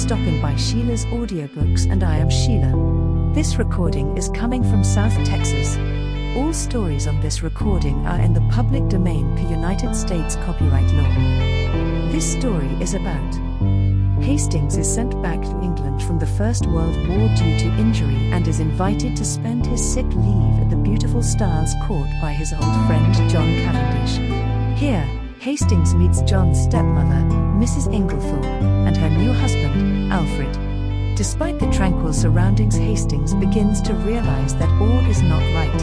stopping by Sheila's Audiobooks, and I am Sheila. This recording is coming from South Texas. All stories on this recording are in the public domain per United States copyright law. This story is about Hastings is sent back to England from the First World War due to injury and is invited to spend his sick leave at the beautiful Styles Court by his old friend John Cavendish. Here, Hastings meets John's stepmother, Mrs. Inglethorp, and her new husband, Alfred. Despite the tranquil surroundings, Hastings begins to realize that all is not right.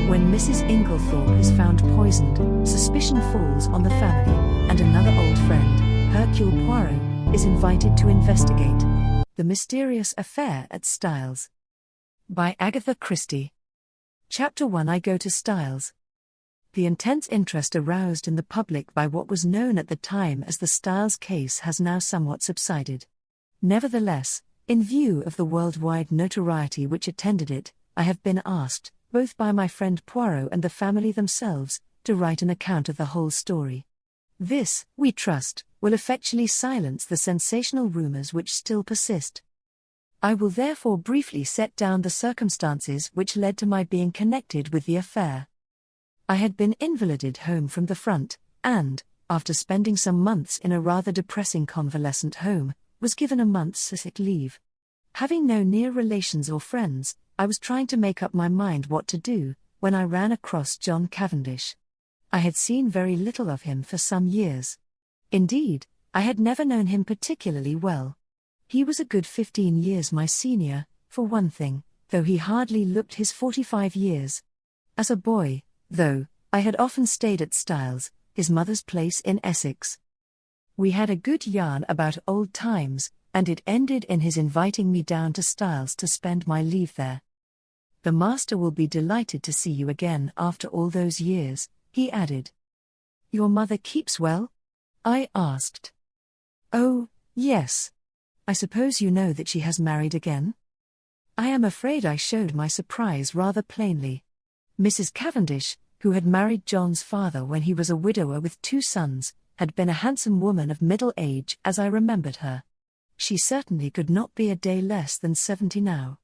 When Mrs. Inglethorp is found poisoned, suspicion falls on the family, and another old friend, Hercule Poirot, is invited to investigate The Mysterious Affair at Styles. By Agatha Christie. Chapter 1. I Go to Styles. The intense interest aroused in the public by what was known at the time as the Styles case has now somewhat subsided. Nevertheless, in view of the worldwide notoriety which attended it, I have been asked, both by my friend Poirot and the family themselves, to write an account of the whole story. This, we trust, will effectually silence the sensational rumors which still persist. I will therefore briefly set down the circumstances which led to my being connected with the affair. I had been invalided home from the front, and, after spending some months in a rather depressing convalescent home, was given a month's sick leave. Having no near relations or friends, I was trying to make up my mind what to do, when I ran across John Cavendish. I had seen very little of him for some years. Indeed, I had never known him particularly well. He was a good 15 years my senior, for one thing, though he hardly looked his 45 years. As a boy, though, I had often stayed at Styles, his mother's place in Essex. We had a good yarn about old times, and it ended in his inviting me down to Styles to spend my leave there. "The master will be delighted to see you again after all those years," he added. "Your mother keeps well?" I asked. "Oh, yes. I suppose you know that she has married again?" I am afraid I showed my surprise rather plainly. Mrs. Cavendish, who had married John's father when he was a widower with 2 sons, had been a handsome woman of middle age as I remembered her. She certainly could not be a day less than 70 now.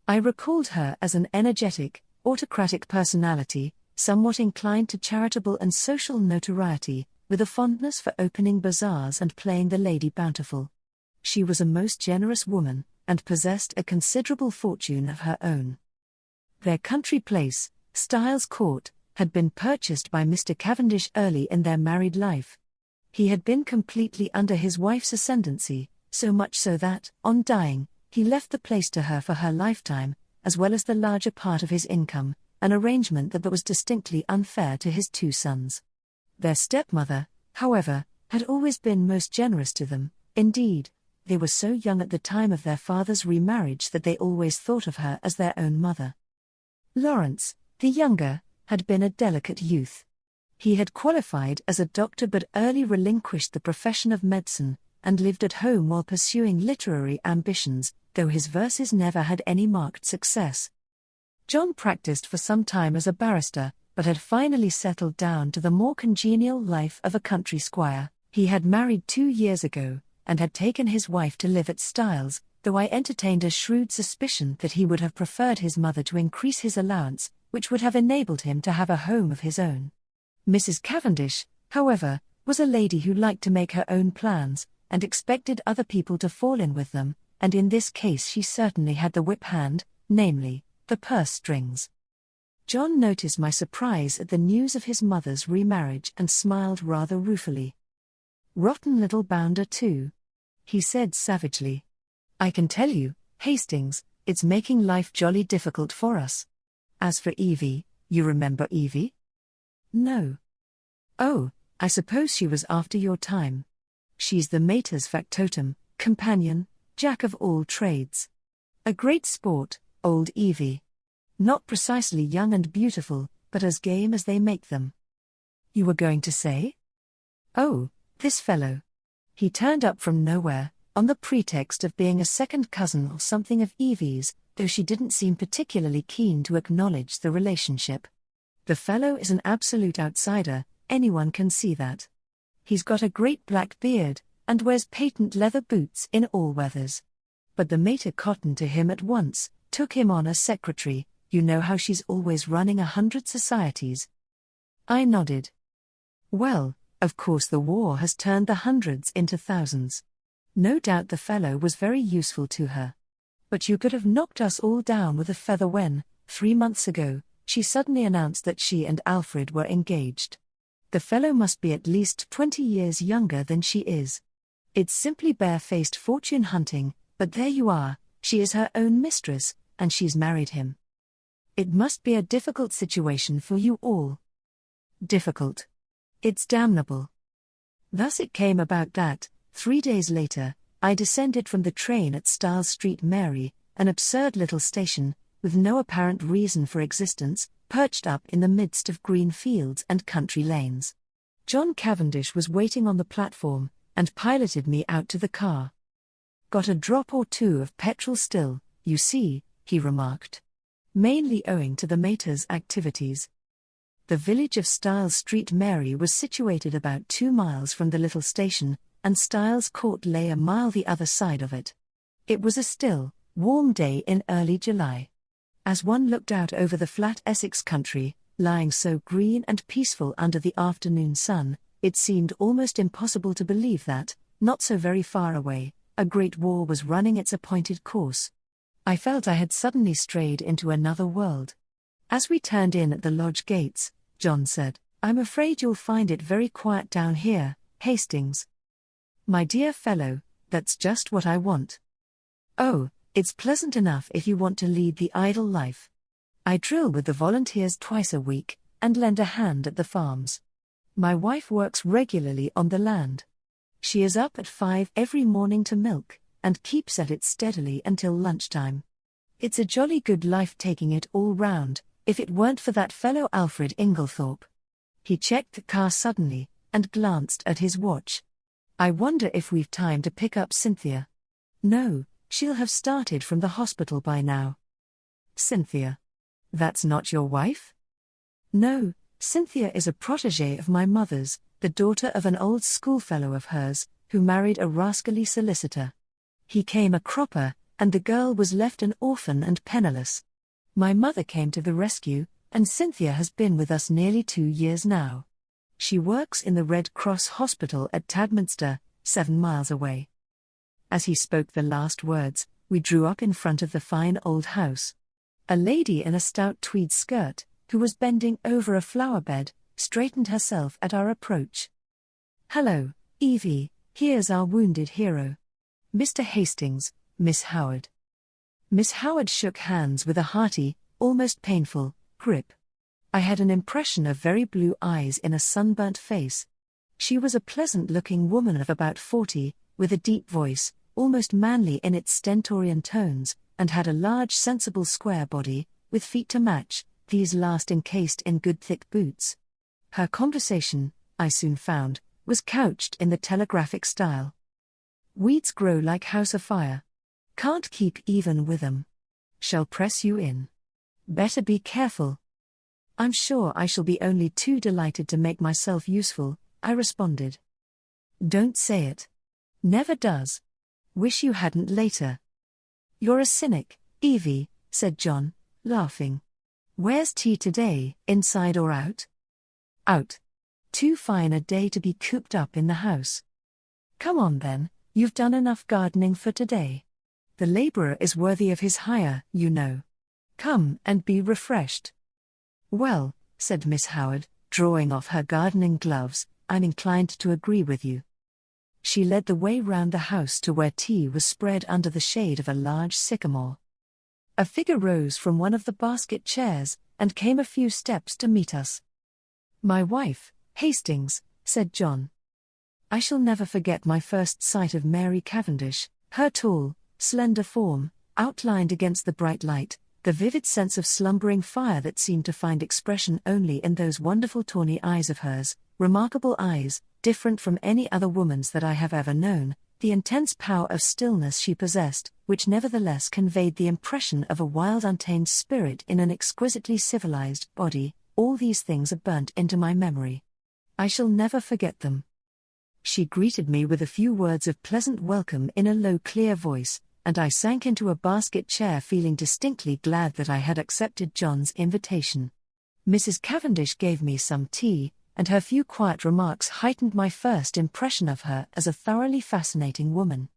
I recalled her as an energetic, autocratic personality, somewhat inclined to charitable and social notoriety, with a fondness for opening bazaars and playing the Lady Bountiful. She was a most generous woman, and possessed a considerable fortune of her own. Their country place, Styles Court, had been purchased by Mr. Cavendish early in their married life. He had been completely under his wife's ascendancy, so much so that, on dying, he left the place to her for her lifetime, as well as the larger part of his income, an arrangement that was distinctly unfair to his 2 sons. Their stepmother, however, had always been most generous to them. Indeed, they were so young at the time of their father's remarriage that they always thought of her as their own mother. Lawrence, the younger, had been a delicate youth. He had qualified as a doctor but early relinquished the profession of medicine, and lived at home while pursuing literary ambitions, though his verses never had any marked success. John practiced for some time as a barrister, but had finally settled down to the more congenial life of a country squire. He had married 2 years ago, and had taken his wife to live at Styles, though I entertained a shrewd suspicion that he would have preferred his mother to increase his allowance, which would have enabled him to have a home of his own. Mrs. Cavendish, however, was a lady who liked to make her own plans, and expected other people to fall in with them, and in this case she certainly had the whip hand, namely, the purse strings. John noticed my surprise at the news of his mother's remarriage and smiled rather ruefully. "Rotten little bounder too," he said savagely. "I can tell you, Hastings, it's making life jolly difficult for us. As for Evie, you remember Evie?" "No." "Oh, I suppose she was after your time. She's the mater's factotum, companion, jack of all trades. A great sport, old Evie. Not precisely young and beautiful, but as game as they make them." "You were going to say?" "Oh, this fellow. He turned up from nowhere, on the pretext of being a second cousin or something of Evie's, though she didn't seem particularly keen to acknowledge the relationship. The fellow is an absolute outsider, anyone can see that. He's got a great black beard, and wears patent leather boots in all weathers. But the mater cottoned to him at once, took him on as secretary. You know how she's always running 100 societies. I nodded. Well, of course the war has turned the hundreds into thousands. No doubt the fellow was very useful to her. But you could have knocked us all down with a feather when, 3 months ago, she suddenly announced that she and Alfred were engaged. The fellow must be at least 20 years younger than she is. It's simply barefaced fortune hunting, but there you are, she is her own mistress, and she's married him. It must be a difficult situation for you all. Difficult. It's damnable. Thus it came about that, 3 days later, I descended from the train at Styles Street Mary, an absurd little station, with no apparent reason for existence, perched up in the midst of green fields and country lanes. John Cavendish was waiting on the platform, and piloted me out to the car. Got a drop or two of petrol still, you see, he remarked. Mainly owing to the mater's activities. The village of Styles Street Mary was situated about 2 miles from the little station, and Styles Court lay a mile the other side of it. It was a still, warm day in early July. As one looked out over the flat Essex country, lying so green and peaceful under the afternoon sun, it seemed almost impossible to believe that, not so very far away, a great war was running its appointed course. I felt I had suddenly strayed into another world. As we turned in at the lodge gates, John said, "I'm afraid you'll find it very quiet down here, Hastings." "My dear fellow, that's just what I want." "Oh, it's pleasant enough if you want to lead the idle life. I drill with the volunteers twice a week, and lend a hand at the farms. My wife works regularly on the land. She is up at 5 every morning to milk, and keeps at it steadily until lunchtime. It's a jolly good life taking it all round, if it weren't for that fellow Alfred Inglethorp." He checked the car suddenly, and glanced at his watch. "I wonder if we've time to pick up Cynthia." "No, she'll have started from the hospital by now." "Cynthia? That's not your wife?" "No, Cynthia is a protégée of my mother's, the daughter of an old schoolfellow of hers, who married a rascally solicitor. He came a cropper, and the girl was left an orphan and penniless. My mother came to the rescue, and Cynthia has been with us nearly 2 years now. She works in the Red Cross Hospital at Tadminster, 7 miles away." As he spoke the last words, we drew up in front of the fine old house. A lady in a stout tweed skirt, who was bending over a flower bed, straightened herself at our approach. "Hello, Evie, here's our wounded hero. Mr. Hastings, Miss Howard." Miss Howard shook hands with a hearty, almost painful, grip. I had an impression of very blue eyes in a sunburnt face. She was a pleasant-looking woman of about 40, with a deep voice, almost manly in its stentorian tones, and had a large sensible square body, with feet to match, these last encased in good thick boots. Her conversation, I soon found, was couched in the telegraphic style. "Weeds grow like house afire. Can't keep even with 'em. Shall press you in. Better be careful." "I'm sure I shall be only too delighted to make myself useful," I responded. "Don't say it. Never does. Wish you hadn't later." "You're a cynic, Evie," said John, laughing. "Where's tea today, inside or out?" "Out. Too fine a day to be cooped up in the house." "Come on then, you've done enough gardening for today. The labourer is worthy of his hire, you know. Come and be refreshed." "Well," said Miss Howard, drawing off her gardening gloves, "I'm inclined to agree with you." She led the way round the house to where tea was spread under the shade of a large sycamore. A figure rose from one of the basket chairs, and came a few steps to meet us. "My wife, Hastings," said John. I shall never forget my first sight of Mary Cavendish, her tall, slender form, outlined against the bright light, the vivid sense of slumbering fire that seemed to find expression only in those wonderful tawny eyes of hers, remarkable eyes, different from any other woman's that I have ever known, the intense power of stillness she possessed, which nevertheless conveyed the impression of a wild untamed spirit in an exquisitely civilized body. All these things are burnt into my memory. I shall never forget them. She greeted me with a few words of pleasant welcome in a low, clear voice, and I sank into a basket chair feeling distinctly glad that I had accepted John's invitation. Mrs. Cavendish gave me some tea, and her few quiet remarks heightened my first impression of her as a thoroughly fascinating woman.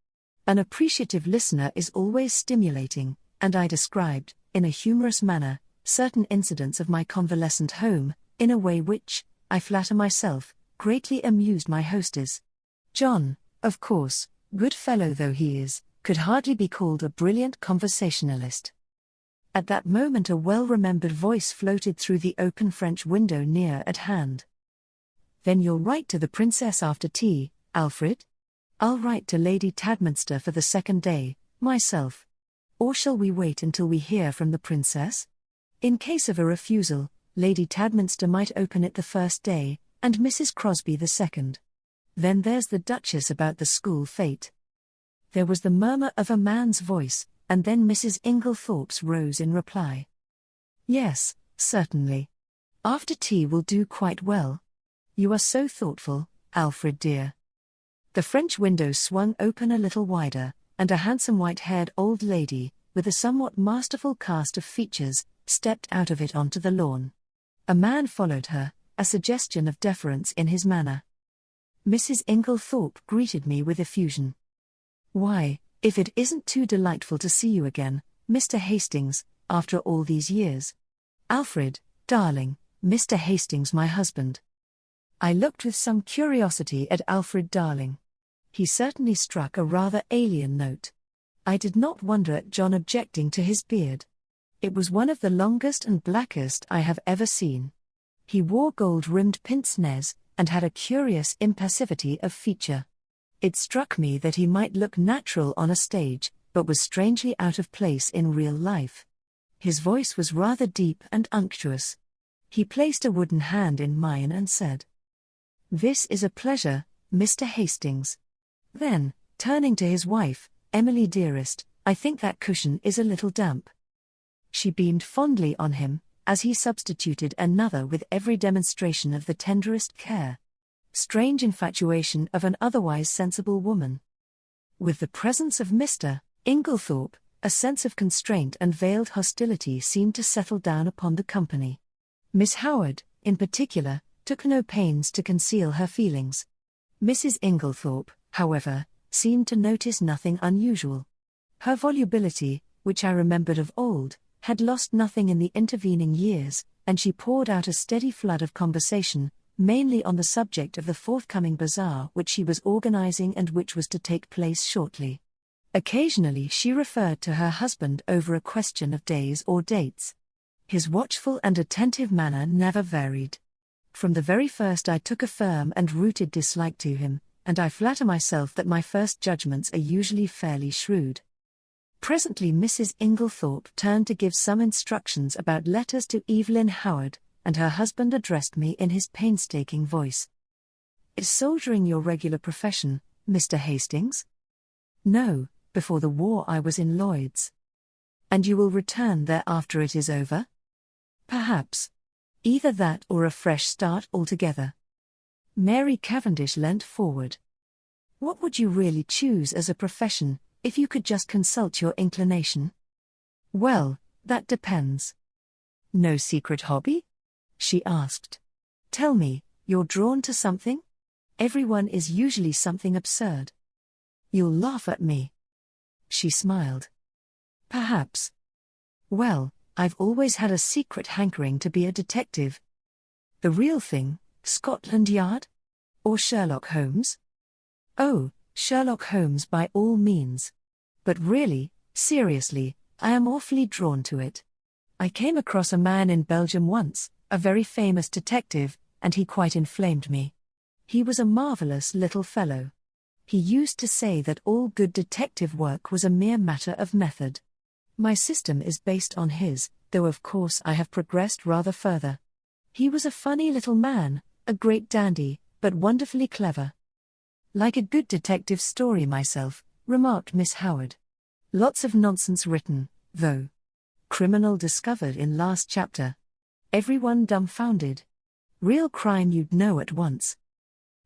An appreciative listener is always stimulating, and I described, in a humorous manner, certain incidents of my convalescent home, in a way which, I flatter myself, greatly amused my hostess. John, of course, good fellow though he is, could hardly be called a brilliant conversationalist. At that moment a well-remembered voice floated through the open French window near at hand. "Then you'll write to the Princess after tea, Alfred?" "I'll write to Lady Tadminster for the second day, myself. Or shall we wait until we hear from the Princess? In case of a refusal, Lady Tadminster might open it the first day, and Mrs. Crosby the second. Then there's the Duchess about the school fete." There was the murmur of a man's voice, and then Mrs. Inglethorpe's rose in reply. "Yes, certainly. After tea will do quite well. You are so thoughtful, Alfred dear." The French window swung open a little wider, and a handsome white-haired old lady, with a somewhat masterful cast of features, stepped out of it onto the lawn. A man followed her, a suggestion of deference in his manner. Mrs. Inglethorpe greeted me with effusion. "Why, if it isn't too delightful to see you again, Mr. Hastings, after all these years. Alfred, darling, Mr. Hastings my husband." I looked with some curiosity at Alfred darling. He certainly struck a rather alien note. I did not wonder at John objecting to his beard. It was one of the longest and blackest I have ever seen. He wore gold-rimmed pince-nez, and had a curious impassivity of feature. It struck me that he might look natural on a stage, but was strangely out of place in real life. His voice was rather deep and unctuous. He placed a wooden hand in mine and said, "This is a pleasure, Mr. Hastings." Then, turning to his wife, "Emily dearest, I think that cushion is a little damp." She beamed fondly on him, as he substituted another with every demonstration of the tenderest care. Strange infatuation of an otherwise sensible woman. With the presence of Mr. Inglethorpe, a sense of constraint and veiled hostility seemed to settle down upon the company. Miss Howard, in particular, took no pains to conceal her feelings. Mrs. Inglethorpe, however, seemed to notice nothing unusual. Her volubility, which I remembered of old, had lost nothing in the intervening years, and she poured out a steady flood of conversation, mainly on the subject of the forthcoming bazaar which she was organizing and which was to take place shortly. Occasionally she referred to her husband over a question of days or dates. His watchful and attentive manner never varied. From the very first I took a firm and rooted dislike to him, and I flatter myself that my first judgments are usually fairly shrewd. Presently Mrs. Inglethorpe turned to give some instructions about letters to Evelyn Howard, and her husband addressed me in his painstaking voice. "Is soldiering your regular profession, Mr. Hastings?" "No, before the war I was in Lloyd's." "And you will return there after it is over?" "Perhaps. Either that or a fresh start altogether." Mary Cavendish leant forward. "What would you really choose as a profession, if you could just consult your inclination?" "Well, that depends." "No secret hobby?" she asked. "Tell me, you're drawn to something? Everyone is usually something absurd." "You'll laugh at me." She smiled. "Perhaps. Well, I've always had a secret hankering to be a detective." "The real thing, Scotland Yard? Or Sherlock Holmes?" "Oh, Sherlock Holmes by all means. But really, seriously, I am awfully drawn to it. I came across a man in Belgium once, a very famous detective, and he quite inflamed me. He was a marvelous little fellow. He used to say that all good detective work was a mere matter of method. My system is based on his, though of course I have progressed rather further. He was a funny little man, a great dandy, but wonderfully clever. Like a good detective story myself, remarked Miss Howard. Lots of nonsense written, though. Criminal discovered in last chapter. Everyone dumbfounded. Real crime you'd know at once.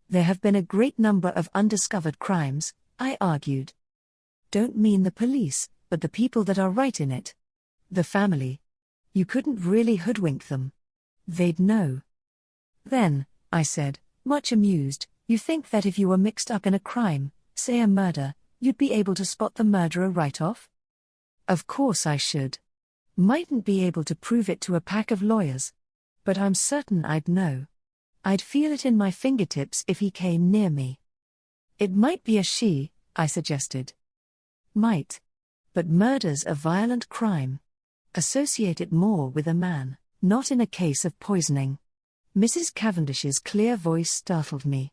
There have been a great number of undiscovered crimes, I argued. Don't mean the police, but the people that are right in it. The family. You couldn't really hoodwink them. They'd know. Then, I said, much amused, you think that if you were mixed up in a crime, say a murder, you'd be able to spot the murderer right off? Of course I should. Mightn't be able to prove it to a pack of lawyers. But I'm certain I'd know. I'd feel it in my fingertips if he came near me. It might be a she, I suggested. Might. But murder's a violent crime. Associate it more with a man, not in a case of poisoning. Mrs. Cavendish's clear voice startled me.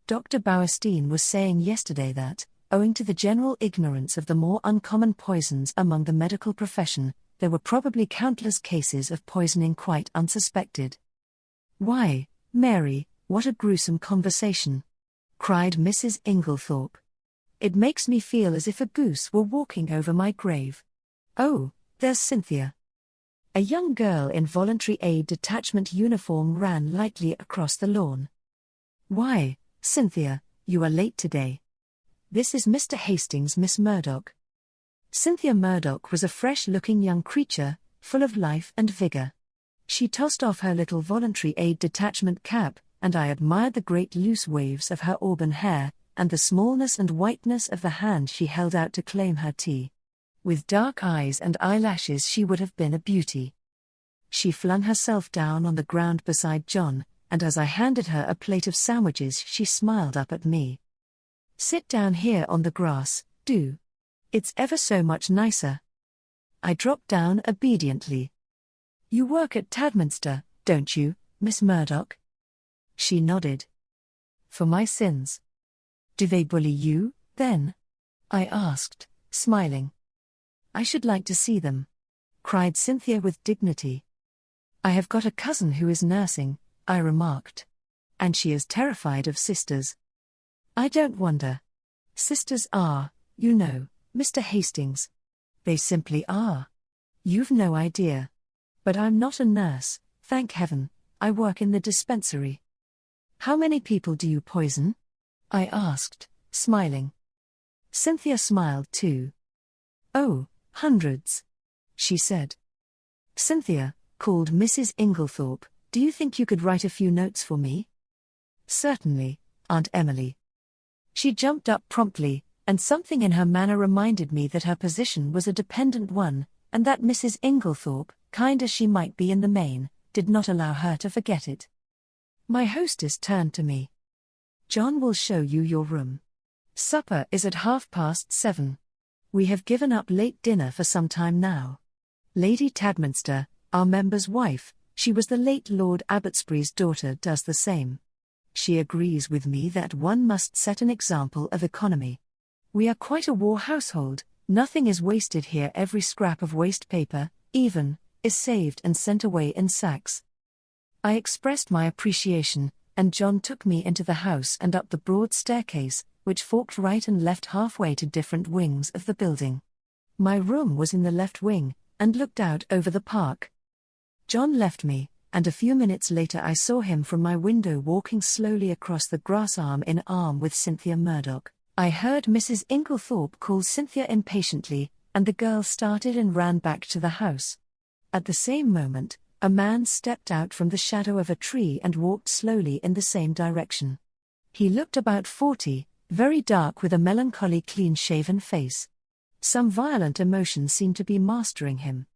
Dr. Bauerstein was saying yesterday that, owing to the general ignorance of the more uncommon poisons among the medical profession, there were probably countless cases of poisoning quite unsuspected. Why, Mary, what a gruesome conversation! Cried Mrs. Inglethorp. It makes me feel as if a goose were walking over my grave. Oh, there's Cynthia. A young girl in voluntary aid detachment uniform ran lightly across the lawn. Why, Cynthia, you are late today. This is Mr. Hastings, Miss Murdoch. Cynthia Murdoch was a fresh-looking young creature, full of life and vigor. She tossed off her little voluntary aid detachment cap, and I admired the great loose waves of her auburn hair, and the smallness and whiteness of the hand she held out to claim her tea. With dark eyes and eyelashes she would have been a beauty. She flung herself down on the ground beside John, and as I handed her a plate of sandwiches she smiled up at me. Sit down here on the grass, do. It's ever so much nicer. I dropped down obediently. You work at Tadminster, don't you, Miss Murdoch? She nodded. For my sins. Do they bully you, then? I asked, smiling. I should like to see them, cried Cynthia with dignity. I have got a cousin who is nursing, I remarked. And she is terrified of sisters. I don't wonder. Sisters are, you know, Mr. Hastings. They simply are. You've no idea. But I'm not a nurse, thank heaven, I work in the dispensary. How many people do you poison? I asked, smiling. Cynthia smiled too. Oh, hundreds, she said. Cynthia, called Mrs. Inglethorp, do you think you could write a few notes for me? Certainly, Aunt Emily. She jumped up promptly, and something in her manner reminded me that her position was a dependent one, and that Mrs. Inglethorp, kind as she might be in the main, did not allow her to forget it. My hostess turned to me. John will show you your room. Supper is at 7:30. We have given up late dinner for some time now. Lady Tadminster, our member's wife, she was the late Lord Abbotsbury's daughter, does the same. She agrees with me that one must set an example of economy. We are quite a war household, nothing is wasted here, every scrap of waste paper, even, is saved and sent away in sacks. I expressed my appreciation, and John took me into the house and up the broad staircase, which forked right and left halfway to different wings of the building. My room was in the left wing, and looked out over the park. John left me, and a few minutes later I saw him from my window walking slowly across the grass arm in arm with Cynthia Murdoch. I heard Mrs. Inglethorp call Cynthia impatiently, and the girl started and ran back to the house. At the same moment, a man stepped out from the shadow of a tree and walked slowly in the same direction. He looked about 40, very dark with a melancholy clean-shaven face. Some violent emotion seemed to be mastering him.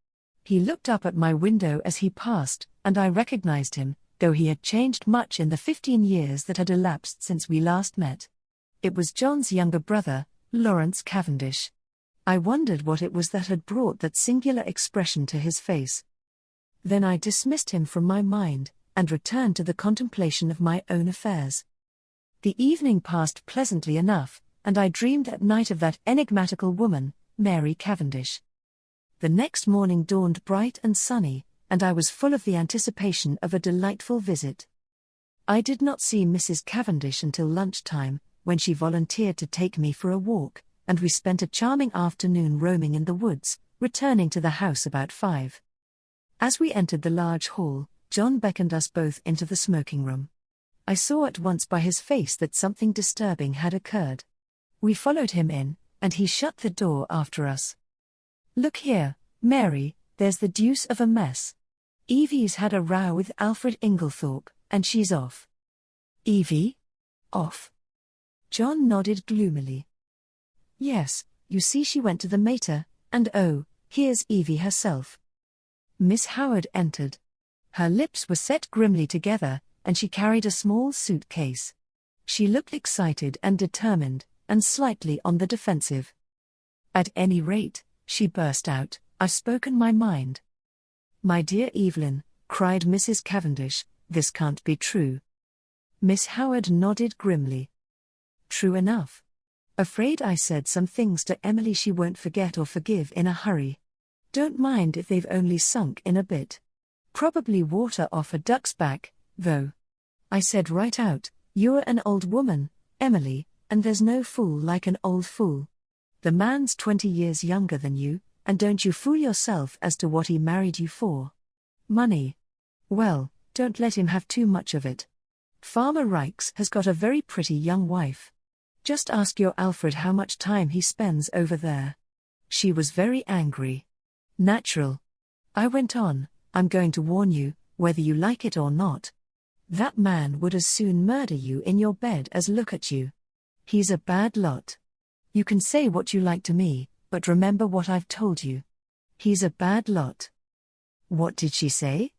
He looked up at my window as he passed, and I recognized him, though he had changed much in the 15 years that had elapsed since we last met. It was John's younger brother, Lawrence Cavendish. I wondered what it was that had brought that singular expression to his face. Then I dismissed him from my mind, and returned to the contemplation of my own affairs. The evening passed pleasantly enough, and I dreamed at night of that enigmatical woman, Mary Cavendish. The next morning dawned bright and sunny, and I was full of the anticipation of a delightful visit. I did not see Mrs. Cavendish until lunchtime, when she volunteered to take me for a walk, and we spent a charming afternoon roaming in the woods, returning to the house about 5. As we entered the large hall, John beckoned us both into the smoking room. I saw at once by his face that something disturbing had occurred. We followed him in, and he shut the door after us. "Look here, Mary, there's the deuce of a mess. Evie's had a row with Alfred Inglethorp, and she's off." "Evie? Off?" John nodded gloomily. "Yes, you see she went to the mater, and oh, here's Evie herself." Miss Howard entered. Her lips were set grimly together, and she carried a small suitcase. She looked excited and determined, and slightly on the defensive. "At any rate," she burst out, "I've spoken my mind." "My dear Evelyn," cried Mrs. Cavendish, "this can't be true." Miss Howard nodded grimly. "True enough. Afraid I said some things to Emily she won't forget or forgive in a hurry. Don't mind if they've only sunk in a bit. Probably water off a duck's back, though. I said right out, you're an old woman, Emily, and there's no fool like an old fool. The man's 20 years younger than you, and don't you fool yourself as to what he married you for. Money. Well, don't let him have too much of it. Farmer Rikes has got a very pretty young wife. Just ask your Alfred how much time he spends over there." She was very angry. "Natural." I went on, "I'm going to warn you, whether you like it or not. That man would as soon murder you in your bed as look at you. He's a bad lot. You can say what you like to me, but remember what I've told you. He's a bad lot." "What did she say?"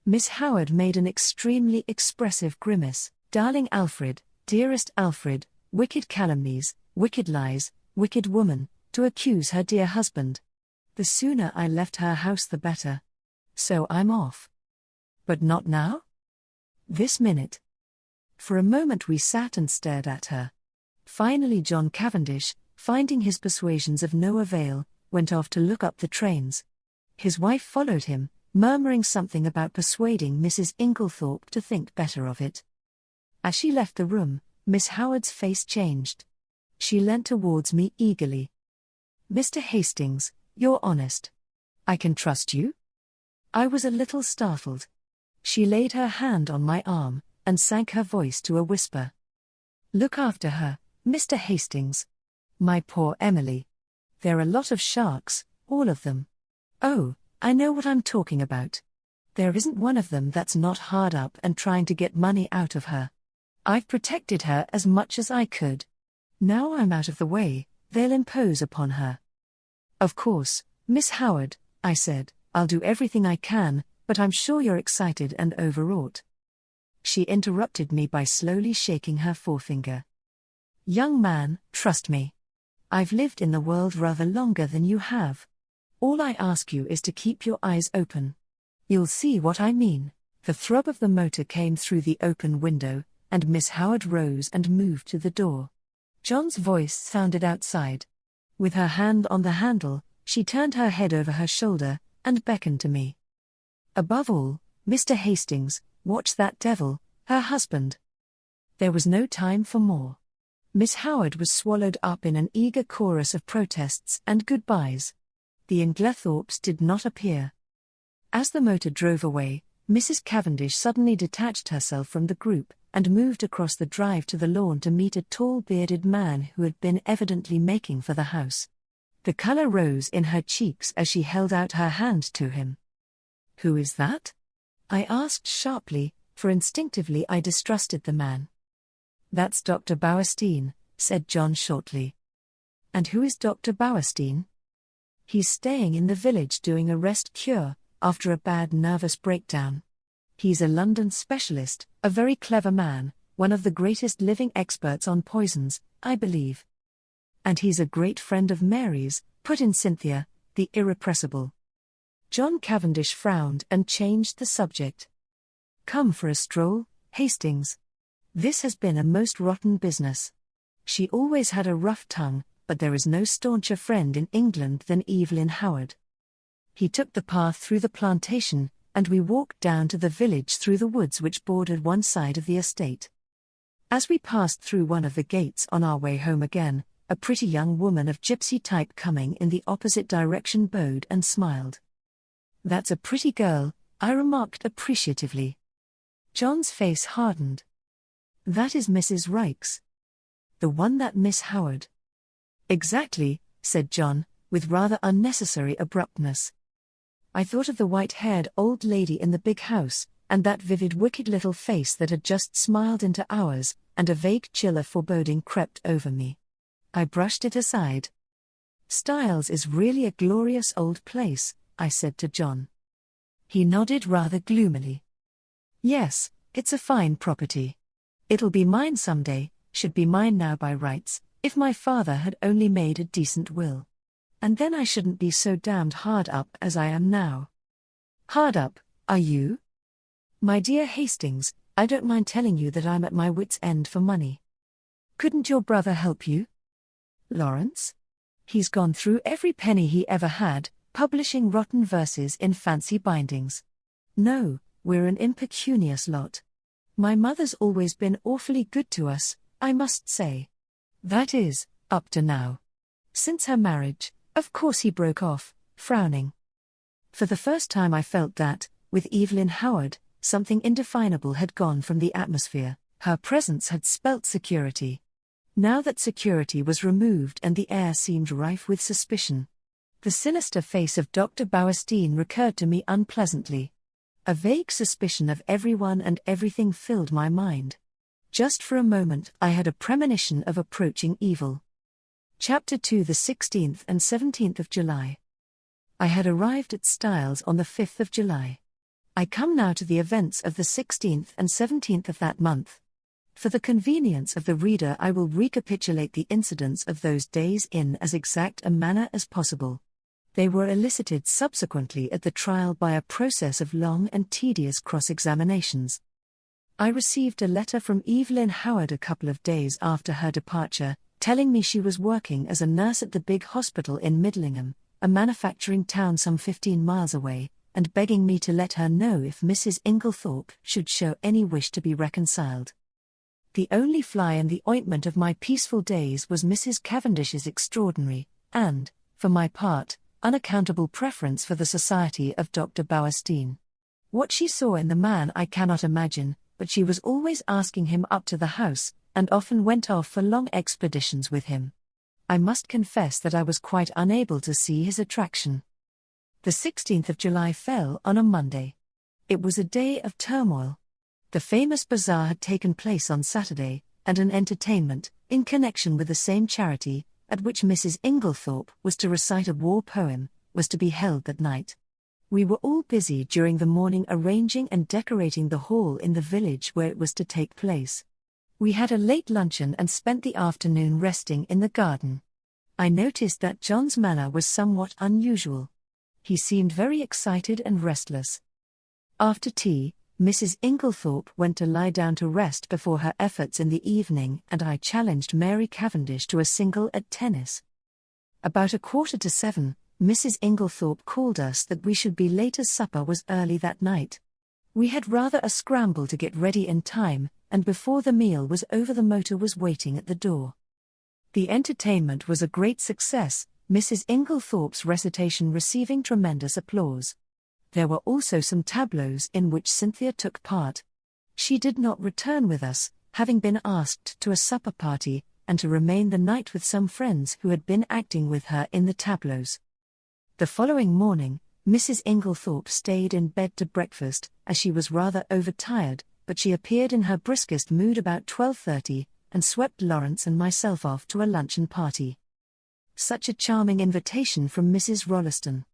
Miss Howard made an extremely expressive grimace. "Darling Alfred, dearest Alfred, wicked calumnies, wicked lies, wicked woman, to accuse her dear husband. The sooner I left her house the better. So I'm off." "But not now?" "This minute." For a moment we sat and stared at her. Finally John Cavendish, finding his persuasions of no avail, went off to look up the trains. His wife followed him, murmuring something about persuading Mrs. Inglethorp to think better of it. As she left the room, Miss Howard's face changed. She leant towards me eagerly. "Mr. Hastings, you're honest. I can trust you?" I was a little startled. She laid her hand on my arm, and sank her voice to a whisper. "Look after her, Mr. Hastings. My poor Emily. They're a lot of sharks, all of them. Oh, I know what I'm talking about. There isn't one of them that's not hard up and trying to get money out of her. I've protected her as much as I could. Now I'm out of the way, they'll impose upon her." "Of course, Miss Howard," I said, "I'll do everything I can, but I'm sure you're excited and overwrought." She interrupted me by slowly shaking her forefinger. "Young man, trust me. I've lived in the world rather longer than you have. All I ask you is to keep your eyes open. You'll see what I mean." The throb of the motor came through the open window, and Miss Howard rose and moved to the door. John's voice sounded outside. With her hand on the handle, she turned her head over her shoulder, and beckoned to me. "Above all, Mr. Hastings, watch that devil, her husband." There was no time for more. Miss Howard was swallowed up in an eager chorus of protests and goodbyes. The Inglethorps did not appear. As the motor drove away, Mrs. Cavendish suddenly detached herself from the group, and moved across the drive to the lawn to meet a tall bearded man who had been evidently making for the house. The color rose in her cheeks as she held out her hand to him. "Who is that?" I asked sharply, for instinctively I distrusted the man. "That's Dr. Bauerstein," said John shortly. "And who is Dr. Bauerstein?" "He's staying in the village doing a rest cure, after a bad nervous breakdown. He's a London specialist, a very clever man, one of the greatest living experts on poisons, I believe." "And he's a great friend of Mary's," put in Cynthia, the irrepressible. John Cavendish frowned and changed the subject. "Come for a stroll, Hastings. This has been a most rotten business. She always had a rough tongue, but there is no stauncher friend in England than Evelyn Howard." He took the path through the plantation, and we walked down to the village through the woods which bordered one side of the estate. As we passed through one of the gates on our way home again, a pretty young woman of gypsy type coming in the opposite direction bowed and smiled. "That's a pretty girl," I remarked appreciatively. John's face hardened. That is Mrs. Rykes. The one that Miss Howard. Exactly, said John, with rather unnecessary abruptness. I thought of the white-haired old lady in the big house, and that vivid wicked little face that had just smiled into ours, and a vague chill of foreboding crept over me. I brushed it aside. Styles is really a glorious old place, I said to John. He nodded rather gloomily. Yes, it's a fine property. It'll be mine someday, should be mine now by rights, if my father had only made a decent will. And then I shouldn't be so damned hard up as I am now. Hard up, are you? My dear Hastings, I don't mind telling you that I'm at my wits' end for money. Couldn't your brother help you? Lawrence? He's gone through every penny he ever had, publishing rotten verses in fancy bindings. No, we're an impecunious lot. My mother's always been awfully good to us, I must say. That is, up to now. Since her marriage, of course he broke off, frowning. For the first time I felt that, with Evelyn Howard, something indefinable had gone from the atmosphere. Her presence had spelt security. Now that security was removed and the air seemed rife with suspicion. The sinister face of Dr. Bauerstein recurred to me unpleasantly. A vague suspicion of everyone and everything filled my mind. Just for a moment I had a premonition of approaching evil. Chapter 2 The 16th and 17th of July. I had arrived at Styles on the 5th of July. I come now to the events of the 16th and 17th of that month. For the convenience of the reader I will recapitulate the incidents of those days in as exact a manner as possible. They were elicited subsequently at the trial by a process of long and tedious cross-examinations. I received a letter from Evelyn Howard a couple of days after her departure, telling me she was working as a nurse at the big hospital in Middlingham, a manufacturing town some 15 miles away, and begging me to let her know if Mrs. Inglethorp should show any wish to be reconciled. The only fly in the ointment of my peaceful days was Mrs. Cavendish's extraordinary, and, for my part, unaccountable preference for the society of Dr. Bauerstein. What she saw in the man I cannot imagine, but she was always asking him up to the house, and often went off for long expeditions with him. I must confess that I was quite unable to see his attraction. The 16th of July fell on a Monday. It was a day of turmoil. The famous bazaar had taken place on Saturday, and an entertainment, in connection with the same charity, at which Mrs. Inglethorp was to recite a war poem, was to be held that night. We were all busy during the morning arranging and decorating the hall in the village where it was to take place. We had a late luncheon and spent the afternoon resting in the garden. I noticed that John's manner was somewhat unusual. He seemed very excited and restless. After tea, Mrs. Inglethorp went to lie down to rest before her efforts in the evening, and I challenged Mary Cavendish to a single at tennis. About 7:15, Mrs. Inglethorp called us that we should be late as supper was early that night. We had rather a scramble to get ready in time, and before the meal was over the motor was waiting at the door. The entertainment was a great success, Mrs. Inglethorp's recitation receiving tremendous applause. There were also some tableaux in which Cynthia took part. She did not return with us, having been asked to a supper party, and to remain the night with some friends who had been acting with her in the tableaux. The following morning, Mrs. Inglethorp stayed in bed to breakfast, as she was rather overtired, but she appeared in her briskest mood about 12:30, and swept Lawrence and myself off to a luncheon party. Such a charming invitation from Mrs. Rolleston.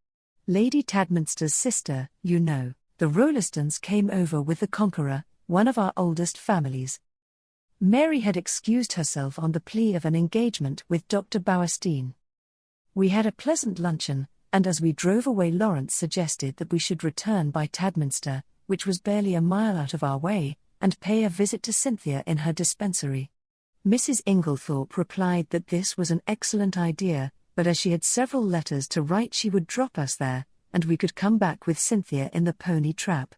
Lady Tadminster's sister, you know. The Rollestons came over with the Conqueror, one of our oldest families. Mary had excused herself on the plea of an engagement with Dr. Bauerstein. We had a pleasant luncheon, and as we drove away Lawrence suggested that we should return by Tadminster, which was barely a mile out of our way, and pay a visit to Cynthia in her dispensary. Mrs. Inglethorp replied that this was an excellent idea, but as she had several letters to write she would drop us there, and we could come back with Cynthia in the pony trap.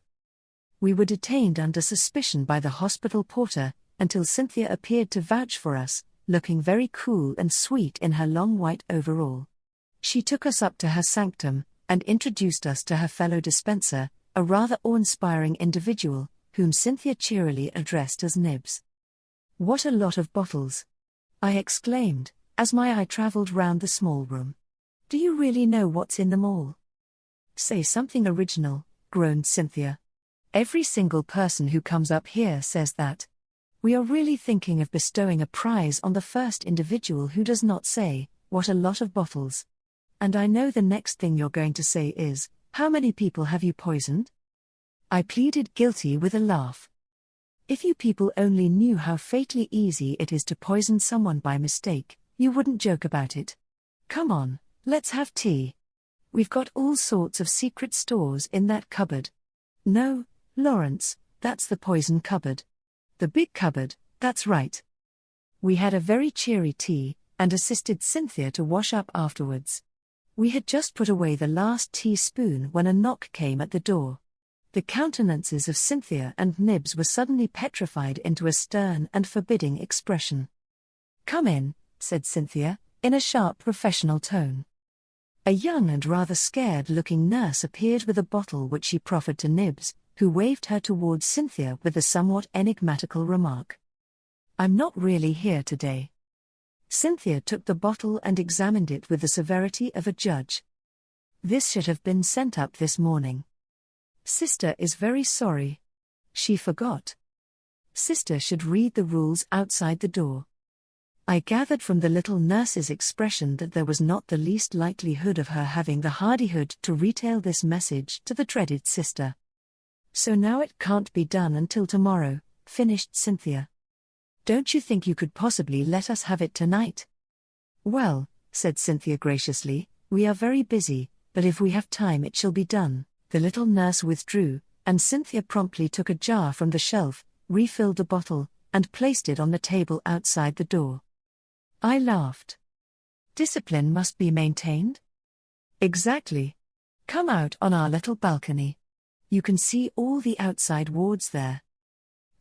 We were detained under suspicion by the hospital porter, until Cynthia appeared to vouch for us, looking very cool and sweet in her long white overall. She took us up to her sanctum, and introduced us to her fellow dispenser, a rather awe-inspiring individual, whom Cynthia cheerily addressed as Nibs. What a lot of bottles! I exclaimed, as my eye travelled round the small room. Do you really know what's in them all? Say something original, groaned Cynthia. Every single person who comes up here says that. We are really thinking of bestowing a prize on the first individual who does not say, what a lot of bottles. And I know the next thing you're going to say is, how many people have you poisoned? I pleaded guilty with a laugh. If you people only knew how fatally easy it is to poison someone by mistake, you wouldn't joke about it. Come on, let's have tea. We've got all sorts of secret stores in that cupboard. No, Lawrence, that's the poison cupboard. The big cupboard, that's right. We had a very cheery tea, and assisted Cynthia to wash up afterwards. We had just put away the last teaspoon when a knock came at the door. The countenances of Cynthia and Nibs were suddenly petrified into a stern and forbidding expression. Come in, said Cynthia, in a sharp professional tone. A young and rather scared-looking nurse appeared with a bottle which she proffered to Nibs, who waved her towards Cynthia with a somewhat enigmatical remark. I'm not really here today. Cynthia took the bottle and examined it with the severity of a judge. This should have been sent up this morning. Sister is very sorry. She forgot. Sister should read the rules outside the door. I gathered from the little nurse's expression that there was not the least likelihood of her having the hardihood to retail this message to the dreaded sister. So now it can't be done until tomorrow, finished Cynthia. Don't you think you could possibly let us have it tonight? Well, said Cynthia graciously, we are very busy, but if we have time it shall be done. The little nurse withdrew, and Cynthia promptly took a jar from the shelf, refilled the bottle, and placed it on the table outside the door. I laughed. Discipline must be maintained? Exactly. Come out on our little balcony. You can see all the outside wards there.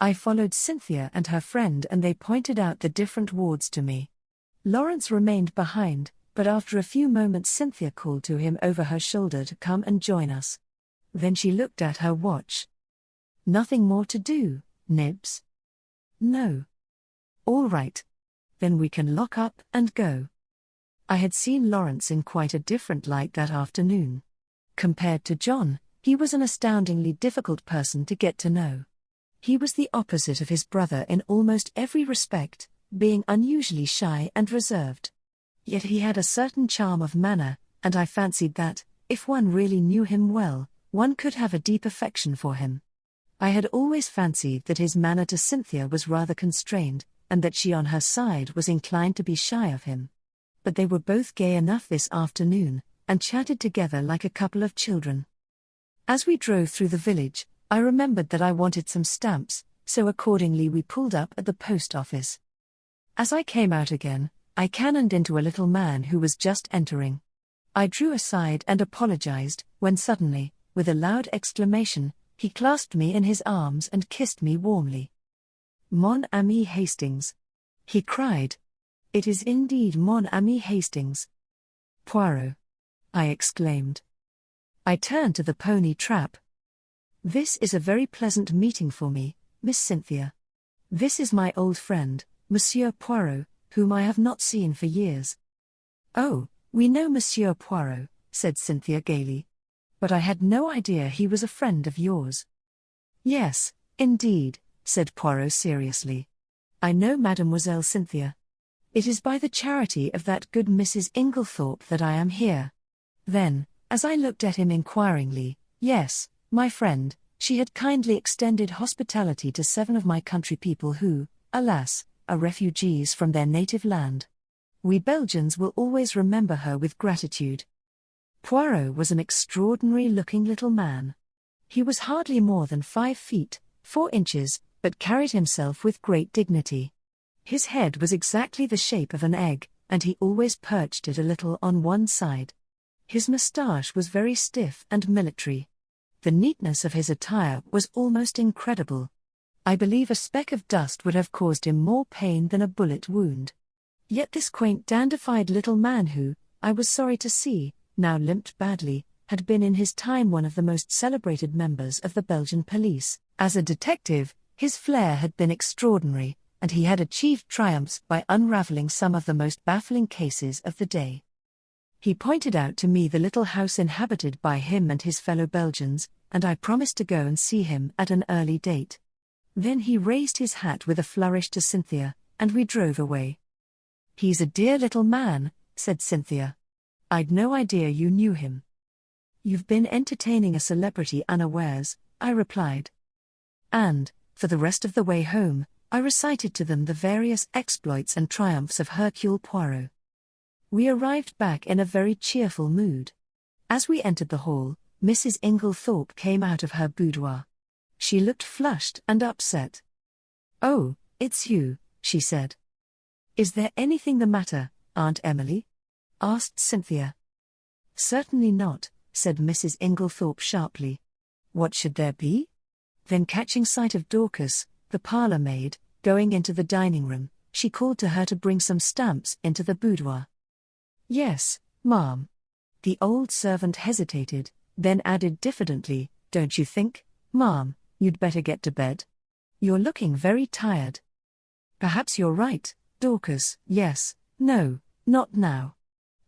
I followed Cynthia and her friend and they pointed out the different wards to me. Lawrence remained behind, but after a few moments Cynthia called to him over her shoulder to come and join us. Then she looked at her watch. Nothing more to do, Nibs? No. All right. Then we can lock up and go. I had seen Lawrence in quite a different light that afternoon. Compared to John, he was an astoundingly difficult person to get to know. He was the opposite of his brother in almost every respect, being unusually shy and reserved. Yet he had a certain charm of manner, and I fancied that, if one really knew him well, one could have a deep affection for him. I had always fancied that his manner to Cynthia was rather constrained, and that she on her side was inclined to be shy of him. But they were both gay enough this afternoon, and chatted together like a couple of children. As we drove through the village, I remembered that I wanted some stamps, so accordingly we pulled up at the post office. As I came out again, I cannoned into a little man who was just entering. I drew aside and apologized, when suddenly, with a loud exclamation, he clasped me in his arms and kissed me warmly. Mon ami Hastings, he cried. It is indeed mon ami Hastings. Poirot, I exclaimed. I turned to the pony trap. This is a very pleasant meeting for me, Miss Cynthia. This is my old friend, Monsieur Poirot, whom I have not seen for years. Oh, we know Monsieur Poirot, said Cynthia gaily. But I had no idea he was a friend of yours. Yes, indeed, said Poirot seriously. I know Mademoiselle Cynthia. It is by the charity of that good Mrs. Inglethorp that I am here. Then, as I looked at him inquiringly, yes, my friend, she had kindly extended hospitality to 7 of my country people who, alas, are refugees from their native land. We Belgians will always remember her with gratitude. Poirot was an extraordinary-looking little man. He was hardly more than 5 feet, 4 inches, but carried himself with great dignity. His head was exactly the shape of an egg, and he always perched it a little on one side. His moustache was very stiff and military. The neatness of his attire was almost incredible. I believe a speck of dust would have caused him more pain than a bullet wound. Yet this quaint dandified little man who, I was sorry to see, now limped badly, had been in his time one of the most celebrated members of the Belgian police. As a detective, his flair had been extraordinary, and he had achieved triumphs by unraveling some of the most baffling cases of the day. He pointed out to me the little house inhabited by him and his fellow Belgians, and I promised to go and see him at an early date. Then he raised his hat with a flourish to Cynthia, and we drove away. "He's a dear little man," said Cynthia. "I'd no idea you knew him." "You've been entertaining a celebrity unawares," I replied. And, for the rest of the way home, I recited to them the various exploits and triumphs of Hercule Poirot. We arrived back in a very cheerful mood. As we entered the hall, Mrs. Inglethorp came out of her boudoir. She looked flushed and upset. "Oh, it's you," she said. "Is there anything the matter, Aunt Emily?" asked Cynthia. "Certainly not," said Mrs. Inglethorp sharply. "What should there be?" Then catching sight of Dorcas, the parlour maid, going into the dining room, she called to her to bring some stamps into the boudoir. "Yes, ma'am." The old servant hesitated, then added diffidently, "Don't you think, ma'am, you'd better get to bed? You're looking very tired." "Perhaps you're right, Dorcas. Yes, no, not now.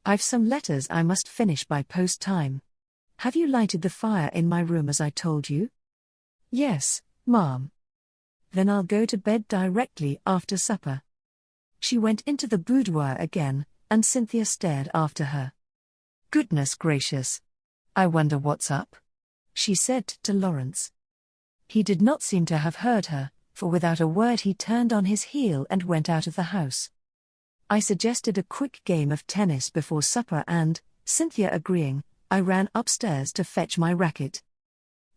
I've some letters I must finish by post time. Have you lighted the fire in my room as I told you?" "Yes, ma'am." "Then I'll go to bed directly after supper." She went into the boudoir again, and Cynthia stared after her. "Goodness gracious! I wonder what's up," she said to Lawrence. He did not seem to have heard her, for without a word he turned on his heel and went out of the house. I suggested a quick game of tennis before supper and, Cynthia agreeing, I ran upstairs to fetch my racket.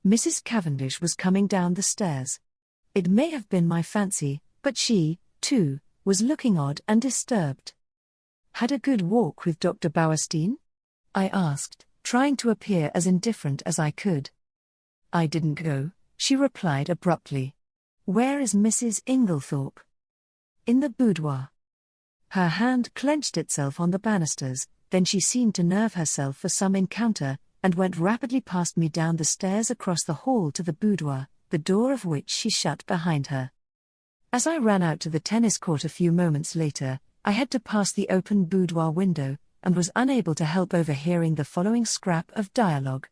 Mrs. Cavendish was coming down the stairs. It may have been my fancy, but she, too, was looking odd and disturbed. "Had a good walk with Dr. Bauerstein?" I asked, trying to appear as indifferent as I could. "I didn't go," she replied abruptly. "Where is Mrs. Inglethorp?" "In the boudoir." Her hand clenched itself on the banisters, then she seemed to nerve herself for some encounter, and went rapidly past me down the stairs across the hall to the boudoir, the door of which she shut behind her. As I ran out to the tennis court a few moments later, I had to pass the open boudoir window, and was unable to help overhearing the following scrap of dialogue.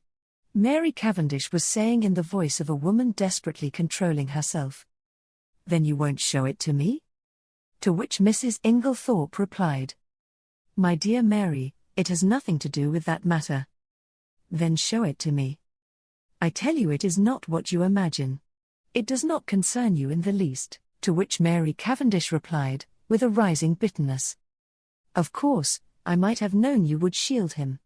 Mary Cavendish was saying in the voice of a woman desperately controlling herself, "Then you won't show it to me?" To which Mrs. Inglethorp replied, "My dear Mary, it has nothing to do with that matter." "Then show it to me." "I tell you it is not what you imagine. It does not concern you in the least," to which Mary Cavendish replied, with a rising bitterness, "Of course, I might have known you would shield him."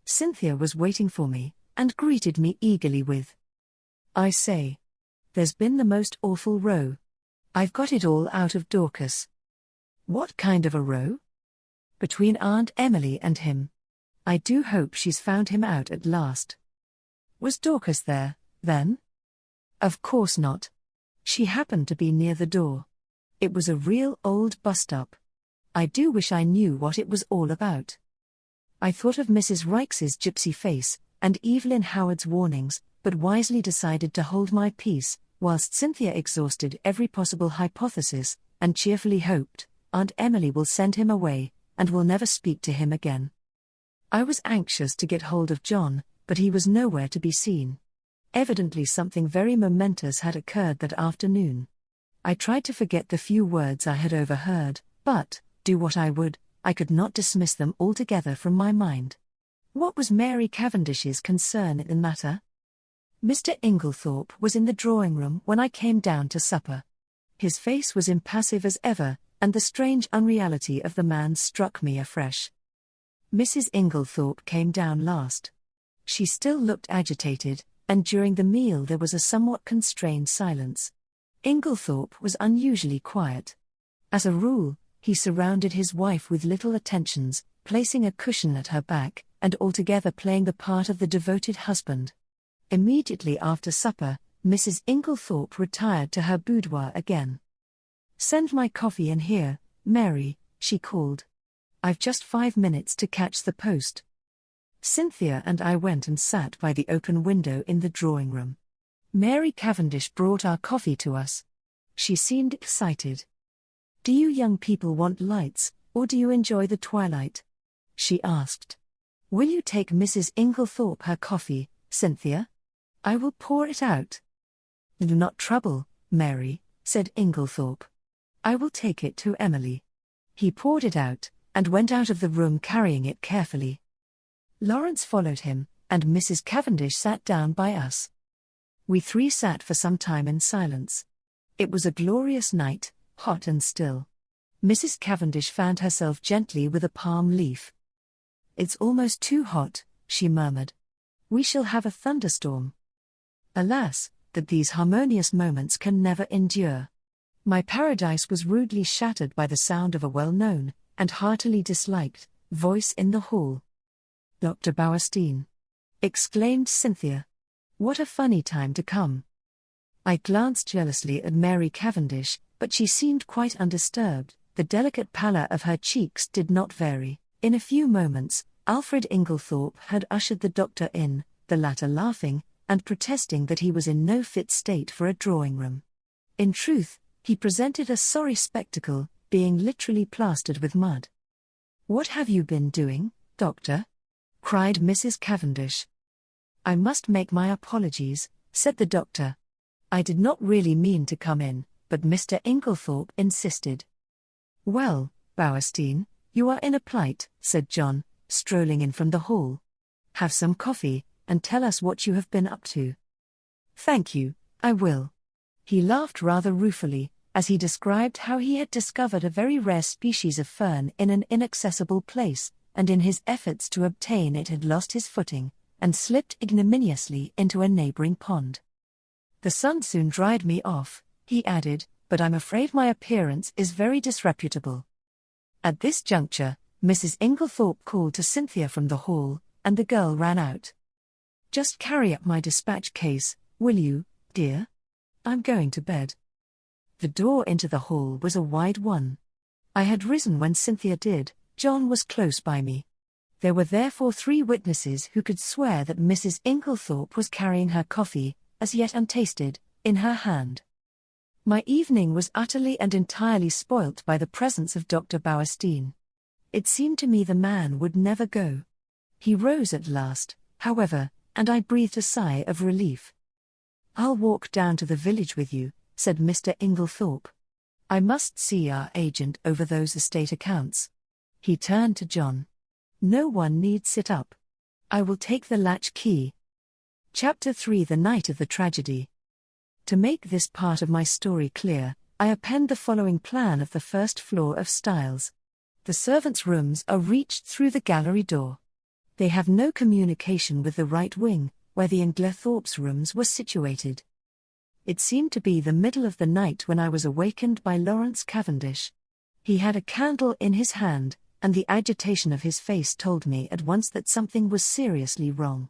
Cynthia was waiting for me, and greeted me eagerly with, "I say, there's been the most awful row. I've got it all out of Dorcas." "What kind of a row?" "Between Aunt Emily and him. I do hope she's found him out at last." "Was Dorcas there, then?" "Of course not. She happened to be near the door. It was a real old bust-up. I do wish I knew what it was all about." I thought of Mrs. Rykes's gypsy face, and Evelyn Howard's warnings, but wisely decided to hold my peace, whilst Cynthia exhausted every possible hypothesis, and cheerfully hoped, Aunt Emily will send him away, and will never speak to him again. I was anxious to get hold of John, but he was nowhere to be seen. Evidently something very momentous had occurred that afternoon. I tried to forget the few words I had overheard, but, do what I would, I could not dismiss them altogether from my mind. What was Mary Cavendish's concern in the matter? Mr. Inglethorp was in the drawing-room when I came down to supper. His face was impassive as ever, and the strange unreality of the man struck me afresh. Mrs. Inglethorp came down last. She still looked agitated, and during the meal there was a somewhat constrained silence. Inglethorp was unusually quiet. As a rule, he surrounded his wife with little attentions, placing a cushion at her back, and altogether playing the part of the devoted husband. Immediately after supper, Mrs. Inglethorp retired to her boudoir again. "Send my coffee in here, Mary," she called. "I've just 5 minutes to catch the post." Cynthia and I went and sat by the open window in the drawing-room. Mary Cavendish brought our coffee to us. She seemed excited. "Do you young people want lights, or do you enjoy the twilight?" she asked. "Will you take Mrs. Inglethorp her coffee, Cynthia? I will pour it out." "Do not trouble, Mary," said Inglethorp. "I will take it to Emily." He poured it out, and went out of the room carrying it carefully. Lawrence followed him, and Mrs. Cavendish sat down by us. We three sat for some time in silence. It was a glorious night, hot and still. Mrs. Cavendish fanned herself gently with a palm leaf. "It's almost too hot," she murmured. "We shall have a thunderstorm." Alas, that these harmonious moments can never endure. My paradise was rudely shattered by the sound of a well-known, and heartily disliked, voice in the hall. "Dr. Bowerstein!" exclaimed Cynthia. "What a funny time to come!" I glanced jealously at Mary Cavendish, but she seemed quite undisturbed. The delicate pallor of her cheeks did not vary. In a few moments, Alfred Inglethorp had ushered the doctor in, the latter laughing, and protesting that he was in no fit state for a drawing-room. In truth, he presented a sorry spectacle, being literally plastered with mud. "What have you been doing, doctor?" cried Mrs. Cavendish. "I must make my apologies," said the doctor. "I did not really mean to come in, but Mr. Inglethorp insisted." "Well, Bowerstein, you are in a plight," said John, strolling in from the hall. "Have some coffee, and tell us what you have been up to." "Thank you, I will." He laughed rather ruefully, as he described how he had discovered a very rare species of fern in an inaccessible place, and in his efforts to obtain it had lost his footing, and slipped ignominiously into a neighboring pond. "The sun soon dried me off," he added, "but I'm afraid my appearance is very disreputable." At this juncture, Mrs. Inglethorp called to Cynthia from the hall, and the girl ran out. "Just carry up my dispatch case, will you, dear? I'm going to bed." The door into the hall was a wide one. I had risen when Cynthia did. John was close by me. There were therefore 3 witnesses who could swear that Mrs. Inglethorp was carrying her coffee, as yet untasted, in her hand. My evening was utterly and entirely spoilt by the presence of Dr. Bowerstein. It seemed to me the man would never go. He rose at last, however, and I breathed a sigh of relief. "I'll walk down to the village with you," said Mr. Inglethorp. "I must see our agent over those estate accounts." He turned to John. "No one need sit up. I will take the latch key." Chapter 3: The Night of the Tragedy. To make this part of my story clear, I append the following plan of the first floor of Styles. The servants' rooms are reached through the gallery door. They have no communication with the right wing, where the Inglethorp's rooms were situated. It seemed to be the middle of the night when I was awakened by Lawrence Cavendish. He had a candle in his hand, and the agitation of his face told me at once that something was seriously wrong.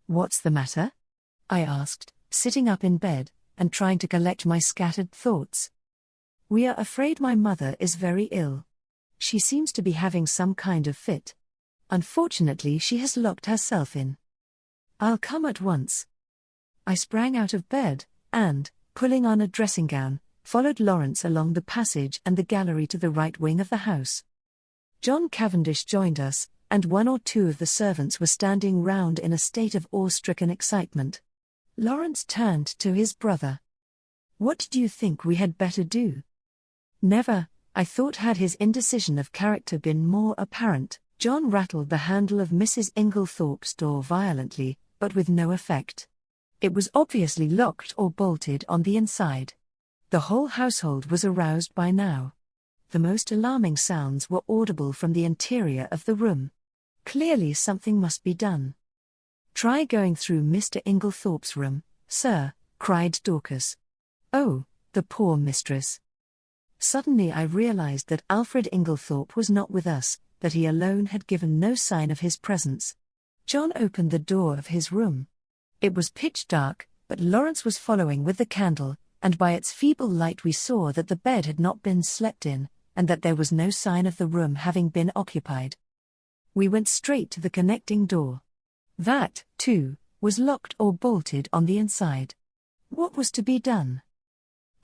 "What's the matter?" I asked, sitting up in bed, and trying to collect my scattered thoughts. "We are afraid my mother is very ill. She seems to be having some kind of fit. Unfortunately, she has locked herself in." "I'll come at once." I sprang out of bed, and, pulling on a dressing gown, followed Lawrence along the passage and the gallery to the right wing of the house. John Cavendish joined us, and 1 or 2 of the servants were standing round in a state of awe-stricken excitement. Lawrence turned to his brother. "What do you think we had better do?" Never, I thought, had his indecision of character been more apparent. John rattled the handle of Mrs. Inglethorp's door violently, but with no effect. It was obviously locked or bolted on the inside. The whole household was aroused by now. The most alarming sounds were audible from the interior of the room. Clearly something must be done. "Try going through Mr. Inglethorp's room, sir," cried Dorcas. "Oh, the poor mistress." Suddenly I realized that Alfred Inglethorp was not with us, that he alone had given no sign of his presence. John opened the door of his room. It was pitch dark, but Lawrence was following with the candle, and by its feeble light we saw that the bed had not been slept in, and that there was no sign of the room having been occupied. We went straight to the connecting door. That, too, was locked or bolted on the inside. What was to be done?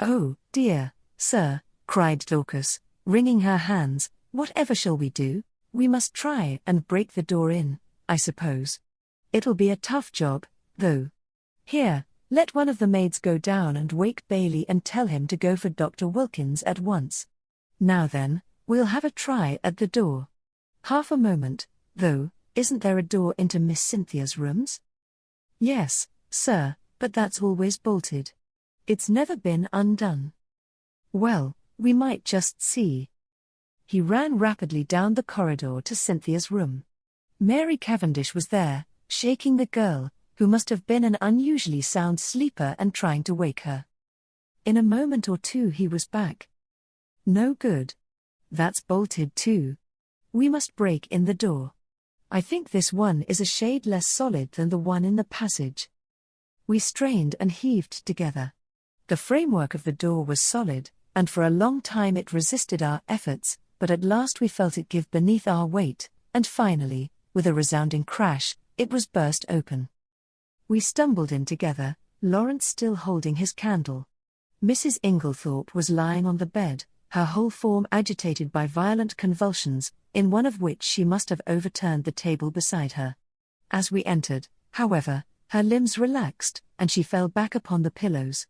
"Oh, dear, sir," cried Dorcas, wringing her hands. "Whatever shall we do? We must try and break the door in, I suppose. It'll be a tough job, though. Here, let one of the maids go down and wake Bailey and tell him to go for Dr. Wilkins at once. Now then, we'll have a try at the door. Half a moment, though, isn't there a door into Miss Cynthia's rooms?" "Yes, sir, but that's always bolted. It's never been undone." "Well, we might just see." He ran rapidly down the corridor to Cynthia's room. Mary Cavendish was there, shaking the girl, who must have been an unusually sound sleeper, and trying to wake her. In a moment or two he was back. "No good. That's bolted too. We must break in the door. I think this one is a shade less solid than the one in the passage." We strained and heaved together. The framework of the door was solid, and for a long time it resisted our efforts, but at last we felt it give beneath our weight, and finally, with a resounding crash, it was burst open. We stumbled in together, Lawrence still holding his candle. Mrs. Inglethorp was lying on the bed, her whole form agitated by violent convulsions, in one of which she must have overturned the table beside her. As we entered, however, her limbs relaxed, and she fell back upon the pillows.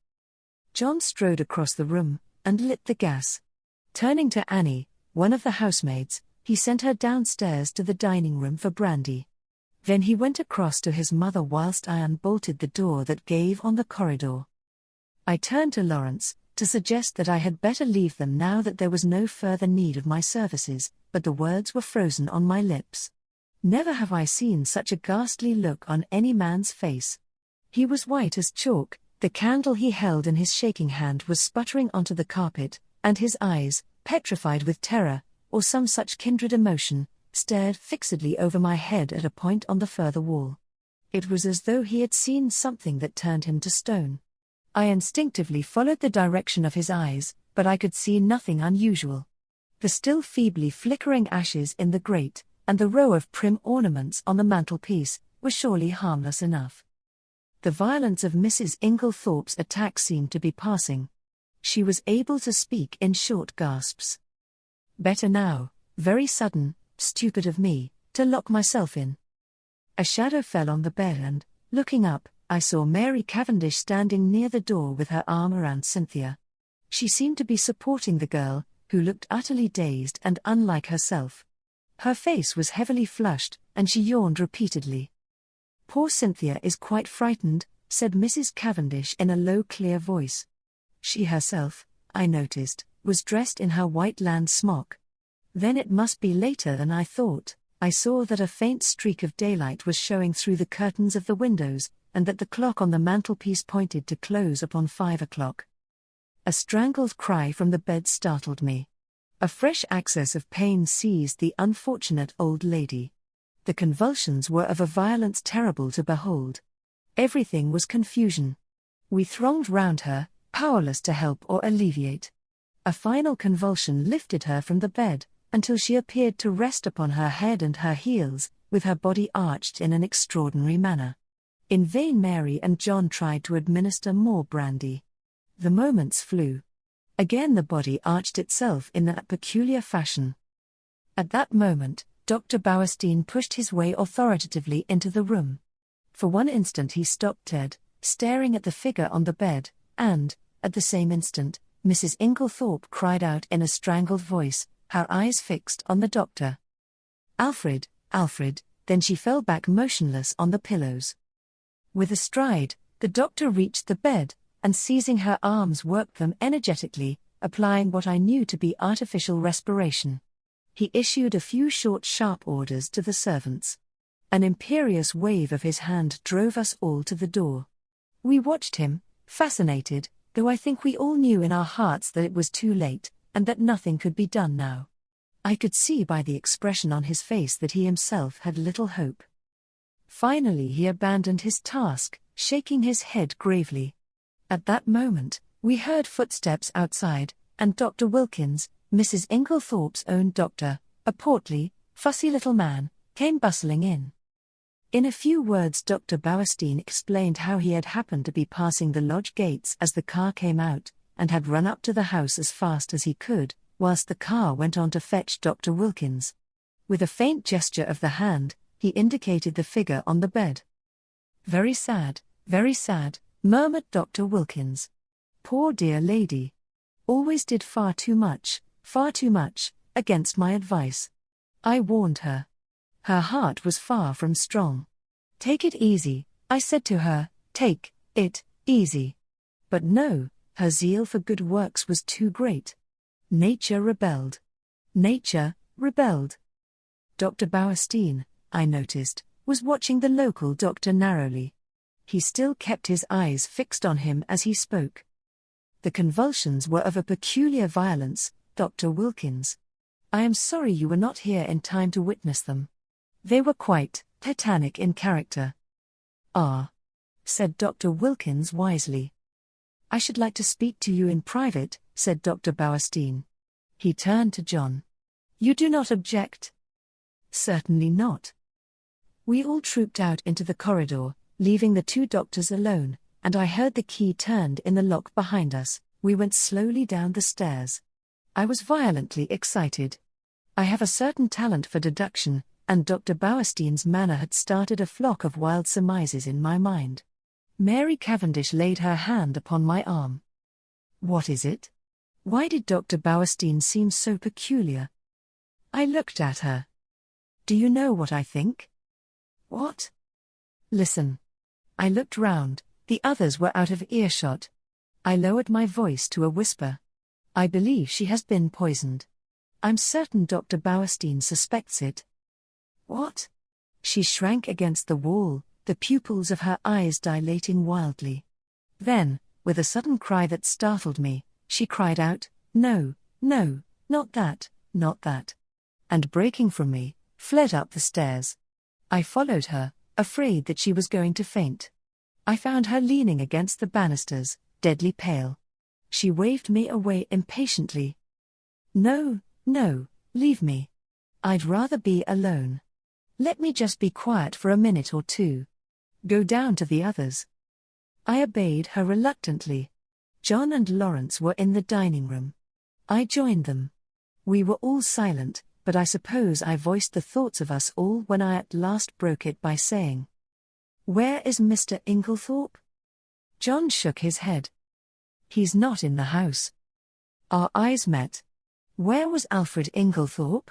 John strode across the room, and lit the gas. Turning to Annie, one of the housemaids, he sent her downstairs to the dining room for brandy. Then he went across to his mother whilst I unbolted the door that gave on the corridor. I turned to Lawrence, to suggest that I had better leave them now that there was no further need of my services, but the words were frozen on my lips. Never have I seen such a ghastly look on any man's face. He was white as chalk, the candle he held in his shaking hand was sputtering onto the carpet, and his eyes, petrified with terror, or some such kindred emotion, stared fixedly over my head at a point on the further wall. It was as though he had seen something that turned him to stone. I instinctively followed the direction of his eyes, but I could see nothing unusual. The still feebly flickering ashes in the grate, and the row of prim ornaments on the mantelpiece, were surely harmless enough. The violence of Mrs. Inglethorpe's attack seemed to be passing. She was able to speak in short gasps. "Better now, very sudden, stupid of me, to lock myself in." A shadow fell on the bed and, looking up, I saw Mary Cavendish standing near the door with her arm around Cynthia. She seemed to be supporting the girl, who looked utterly dazed and unlike herself. Her face was heavily flushed, and she yawned repeatedly. "Poor Cynthia is quite frightened," said Mrs. Cavendish in a low clear voice. She herself, I noticed, was dressed in her white land smock. Then it must be later than I thought. I saw that a faint streak of daylight was showing through the curtains of the windows, and that the clock on the mantelpiece pointed to close upon 5 o'clock. A strangled cry from the bed startled me. A fresh access of pain seized the unfortunate old lady. The convulsions were of a violence terrible to behold. Everything was confusion. We thronged round her, powerless to help or alleviate. A final convulsion lifted her from the bed, until she appeared to rest upon her head and her heels, with her body arched in an extraordinary manner. In vain Mary and John tried to administer more brandy. The moments flew. Again the body arched itself in that peculiar fashion. At that moment, Dr. Bauerstein pushed his way authoritatively into the room. For one instant he stopped dead, staring at the figure on the bed, and, at the same instant, Mrs. Inglethorpe cried out in a strangled voice, her eyes fixed on the doctor. "Alfred, Alfred," then she fell back motionless on the pillows. With a stride, the doctor reached the bed, and seizing her arms worked them energetically, applying what I knew to be artificial respiration. He issued a few short sharp orders to the servants. An imperious wave of his hand drove us all to the door. We watched him, fascinated, though I think we all knew in our hearts that it was too late, and that nothing could be done now. I could see by the expression on his face that he himself had little hope. Finally he abandoned his task, shaking his head gravely. At that moment, we heard footsteps outside, and Dr. Wilkins, Mrs. Inglethorpe's own doctor, a portly, fussy little man, came bustling in. In a few words Dr. Bauerstein explained how he had happened to be passing the lodge gates as the car came out, and had run up to the house as fast as he could, whilst the car went on to fetch Dr. Wilkins. With a faint gesture of the hand, he indicated the figure on the bed. Very sad, murmured Dr. Wilkins. Poor dear lady. Always did far too much, against my advice. I warned her. Her heart was far from strong. Take it easy, I said to her, take it easy. But no, her zeal for good works was too great. Nature rebelled. Dr. Bauerstein, I noticed, was watching the local doctor narrowly. He still kept his eyes fixed on him as he spoke. The convulsions were of a peculiar violence, Dr. Wilkins. I am sorry you were not here in time to witness them. They were quite titanic in character. Ah, said Dr. Wilkins wisely. I should like to speak to you in private, said Dr. Bauerstein. He turned to John. You do not object? Certainly not. We all trooped out into the corridor, leaving the two doctors alone, and I heard the key turned in the lock behind us. We went slowly down the stairs. I was violently excited. I have a certain talent for deduction, and Dr. Bauerstein's manner had started a flock of wild surmises in my mind. Mary Cavendish laid her hand upon my arm. What is it? Why did Dr. Bauerstein seem so peculiar? I looked at her. Do you know what I think? What? Listen. I looked round, the others were out of earshot. I lowered my voice to a whisper. I believe she has been poisoned. I'm certain Dr. Bauerstein suspects it. What? She shrank against the wall, the pupils of her eyes dilating wildly. Then, with a sudden cry that startled me, she cried out, No, not that, and breaking from me, fled up the stairs. I followed her, afraid that she was going to faint. I found her leaning against the banisters, deadly pale. She waved me away impatiently. No, leave me. I'd rather be alone. Let me just be quiet for a minute or two. Go down to the others. I obeyed her reluctantly. John and Lawrence were in the dining room. I joined them. We were all silent, but I suppose I voiced the thoughts of us all when I at last broke it by saying, Where is Mr. Inglethorp? John shook his head. He's not in the house. Our eyes met. Where was Alfred Inglethorp?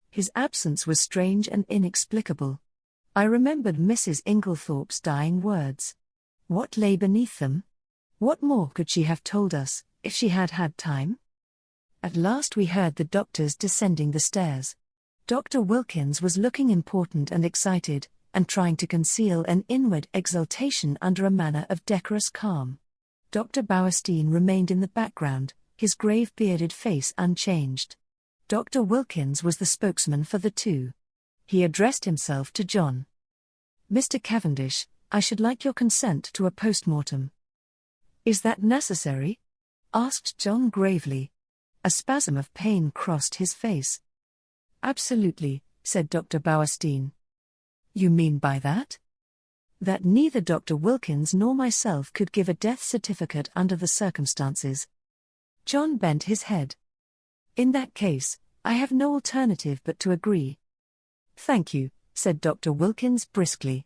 His absence was strange and inexplicable. I remembered Mrs. Inglethorpe's dying words. What lay beneath them? What more could she have told us, if she had had time? At last we heard the doctors descending the stairs. Dr. Wilkins was looking important and excited, and trying to conceal an inward exultation under a manner of decorous calm. Dr. Bauerstein remained in the background, his grave bearded face unchanged. Dr. Wilkins was the spokesman for the two. He addressed himself to John. Mr. Cavendish, I should like your consent to a post-mortem. Is that necessary? Asked John gravely. A spasm of pain crossed his face. Absolutely, said Dr. Bauerstein. You mean by that? That neither Dr. Wilkins nor myself could give a death certificate under the circumstances. John bent his head. In that case, I have no alternative but to agree. Thank you, said Dr. Wilkins briskly.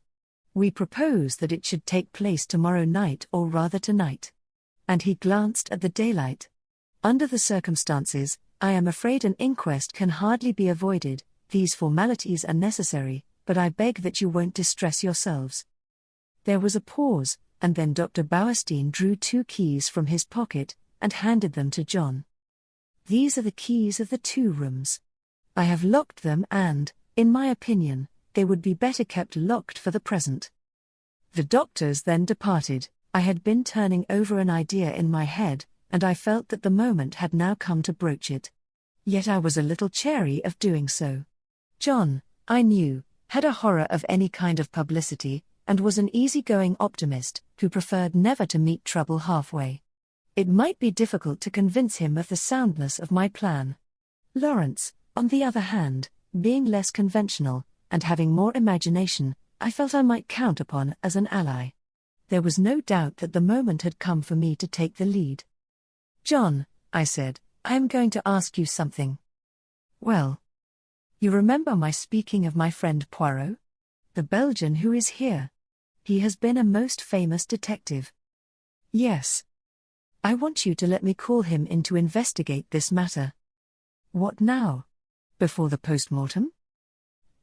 We propose that it should take place tomorrow night or rather tonight. And he glanced at the daylight. Under the circumstances, I am afraid an inquest can hardly be avoided. These formalities are necessary, but I beg that you won't distress yourselves. There was a pause, and then Dr. Bauerstein drew 2 keys from his pocket, and handed them to John. These are the keys of the 2 rooms. I have locked them and, in my opinion, they would be better kept locked for the present. The doctors then departed. I had been turning over an idea in my head, and I felt that the moment had now come to broach it. Yet I was a little chary of doing so. John, I knew, had a horror of any kind of publicity, and was an easygoing optimist, who preferred never to meet trouble halfway. It might be difficult to convince him of the soundness of my plan. Lawrence, on the other hand, being less conventional, and having more imagination, I felt I might count upon as an ally. There was no doubt that the moment had come for me to take the lead. John, I said, I am going to ask you something. Well. You remember my speaking of my friend Poirot? The Belgian who is here. He has been a most famous detective. Yes. I want you to let me call him in to investigate this matter. What now? Before the post-mortem?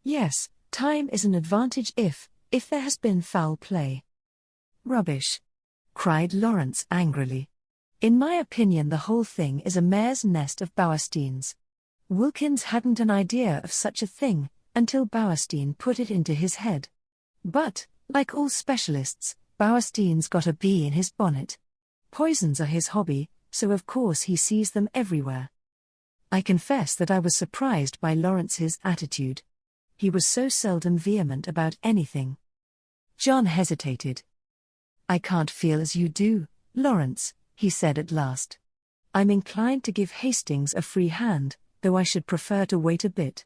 Yes, time is an advantage if there has been foul play. Rubbish! Cried Lawrence angrily. In my opinion the whole thing is a mare's nest of Bauerstein's. Wilkins hadn't an idea of such a thing, until Bauerstein put it into his head. But, like all specialists, Bauerstein's got a bee in his bonnet. Poisons are his hobby, so of course he sees them everywhere. I confess that I was surprised by Lawrence's attitude. He was so seldom vehement about anything. John hesitated. I can't feel as you do, Lawrence, he said at last. I'm inclined to give Hastings a free hand, though I should prefer to wait a bit.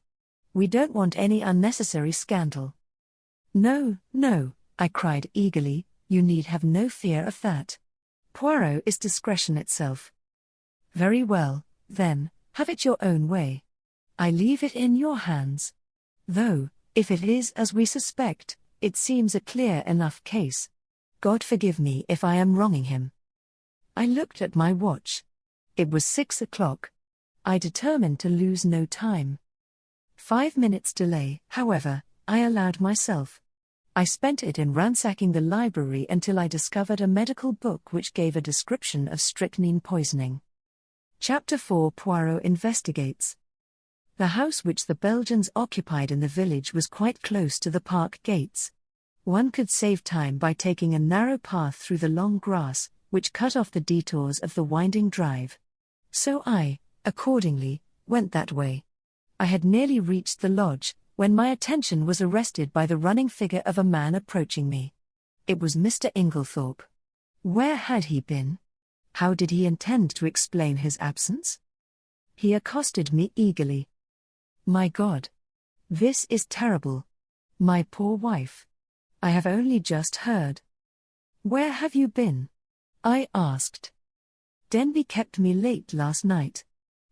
We don't want any unnecessary scandal. No, no, I cried eagerly, you need have no fear of that. Poirot is discretion itself. Very well, then, have it your own way. I leave it in your hands. Though, if it is as we suspect, it seems a clear enough case. God forgive me if I am wronging him. I looked at my watch. It was 6 o'clock. I determined to lose no time. 5 minutes delay, however, I allowed myself. I spent it in ransacking the library until I discovered a medical book which gave a description of strychnine poisoning. Chapter 4 Poirot Investigates. The house which the Belgians occupied in the village was quite close to the park gates. One could save time by taking a narrow path through the long grass, which cut off the detours of the winding drive. So I, accordingly, went that way. I had nearly reached the lodge, when my attention was arrested by the running figure of a man approaching me. It was Mr. Inglethorp. Where had he been? How did he intend to explain his absence? He accosted me eagerly. My God! This is terrible. My poor wife. I have only just heard. Where have you been? I asked. Denby kept me late last night.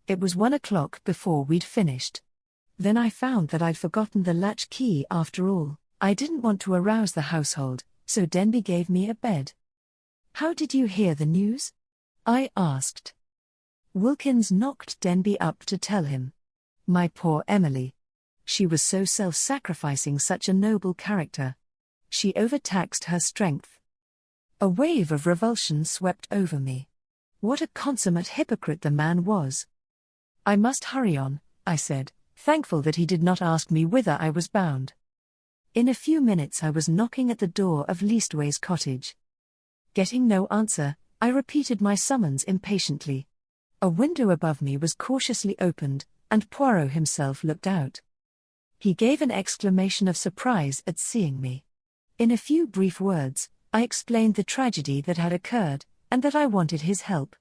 It was 1 o'clock before we'd finished. Then I found that I'd forgotten the latch key after all. I didn't want to arouse the household, so Denby gave me a bed. How did you hear the news? I asked. Wilkins knocked Denby up to tell him. My poor Emily. She was so self-sacrificing, such a noble character. She overtaxed her strength. A wave of revulsion swept over me. What a consummate hypocrite the man was. I must hurry on, I said, thankful that he did not ask me whither I was bound. In a few minutes I was knocking at the door of Leastways Cottage. Getting no answer, I repeated my summons impatiently. A window above me was cautiously opened, and Poirot himself looked out. He gave an exclamation of surprise at seeing me. In a few brief words, I explained the tragedy that had occurred, and that I wanted his help.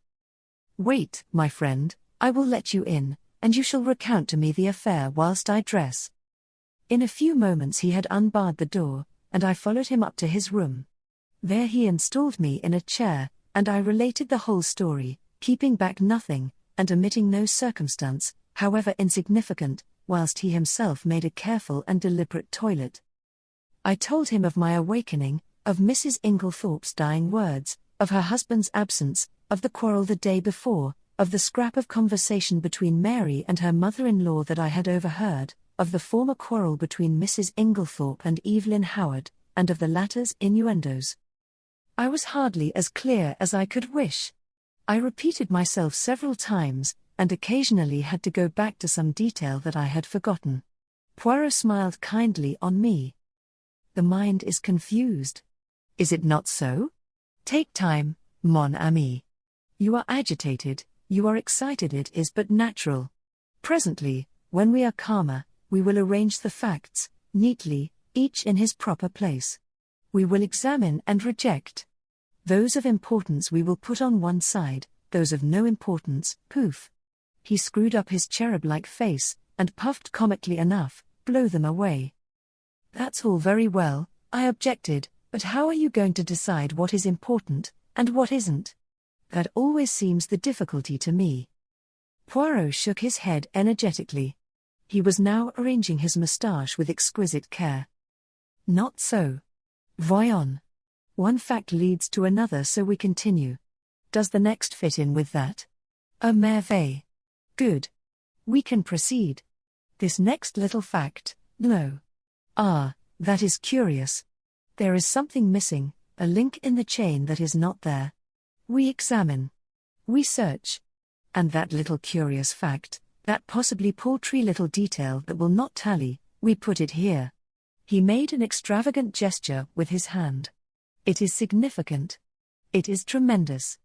Wait, my friend, I will let you in, and you shall recount to me the affair whilst I dress. In a few moments he had unbarred the door, and I followed him up to his room. There he installed me in a chair, and I related the whole story, keeping back nothing, and omitting no circumstance, however insignificant, whilst he himself made a careful and deliberate toilet. I told him of my awakening, of Mrs. Inglethorpe's dying words, of her husband's absence, of the quarrel the day before, of the scrap of conversation between Mary and her mother-in-law that I had overheard, of the former quarrel between Mrs. Inglethorpe and Evelyn Howard, and of the latter's innuendos. I was hardly as clear as I could wish. I repeated myself several times, and occasionally had to go back to some detail that I had forgotten. Poirot smiled kindly on me. The mind is confused. Is it not so? Take time, mon ami. You are agitated, you are excited, it is but natural. Presently, when we are calmer, we will arrange the facts, neatly, each in his proper place. We will examine and reject. Those of importance we will put on one side, those of no importance, poof. He screwed up his cherub-like face, and puffed comically enough, blow them away. That's all very well, I objected, but how are you going to decide what is important, and what isn't? That always seems the difficulty to me. Poirot shook his head energetically. He was now arranging his moustache with exquisite care. Not so. Voyons. One fact leads to another, so we continue. Does the next fit in with that? A merveille. Good. We can proceed. This next little fact, no. Ah, that is curious. There is something missing, a link in the chain that is not there. We examine. We search. And that little curious fact, that possibly paltry little detail that will not tally, we put it here. He made an extravagant gesture with his hand. It is significant. It is tremendous.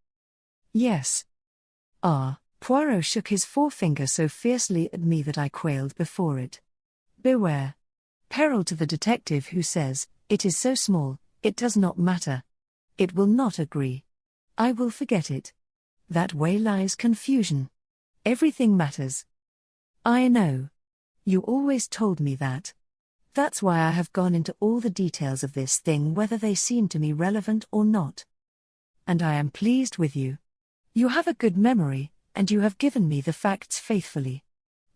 Yes. Ah, Poirot shook his forefinger so fiercely at me that I quailed before it. Beware. Peril to the detective who says, it is so small, it does not matter. It will not agree. I will forget it. That way lies confusion. Everything matters. I know. You always told me that. That's why I have gone into all the details of this thing, whether they seem to me relevant or not. And I am pleased with you. You have a good memory, and you have given me the facts faithfully.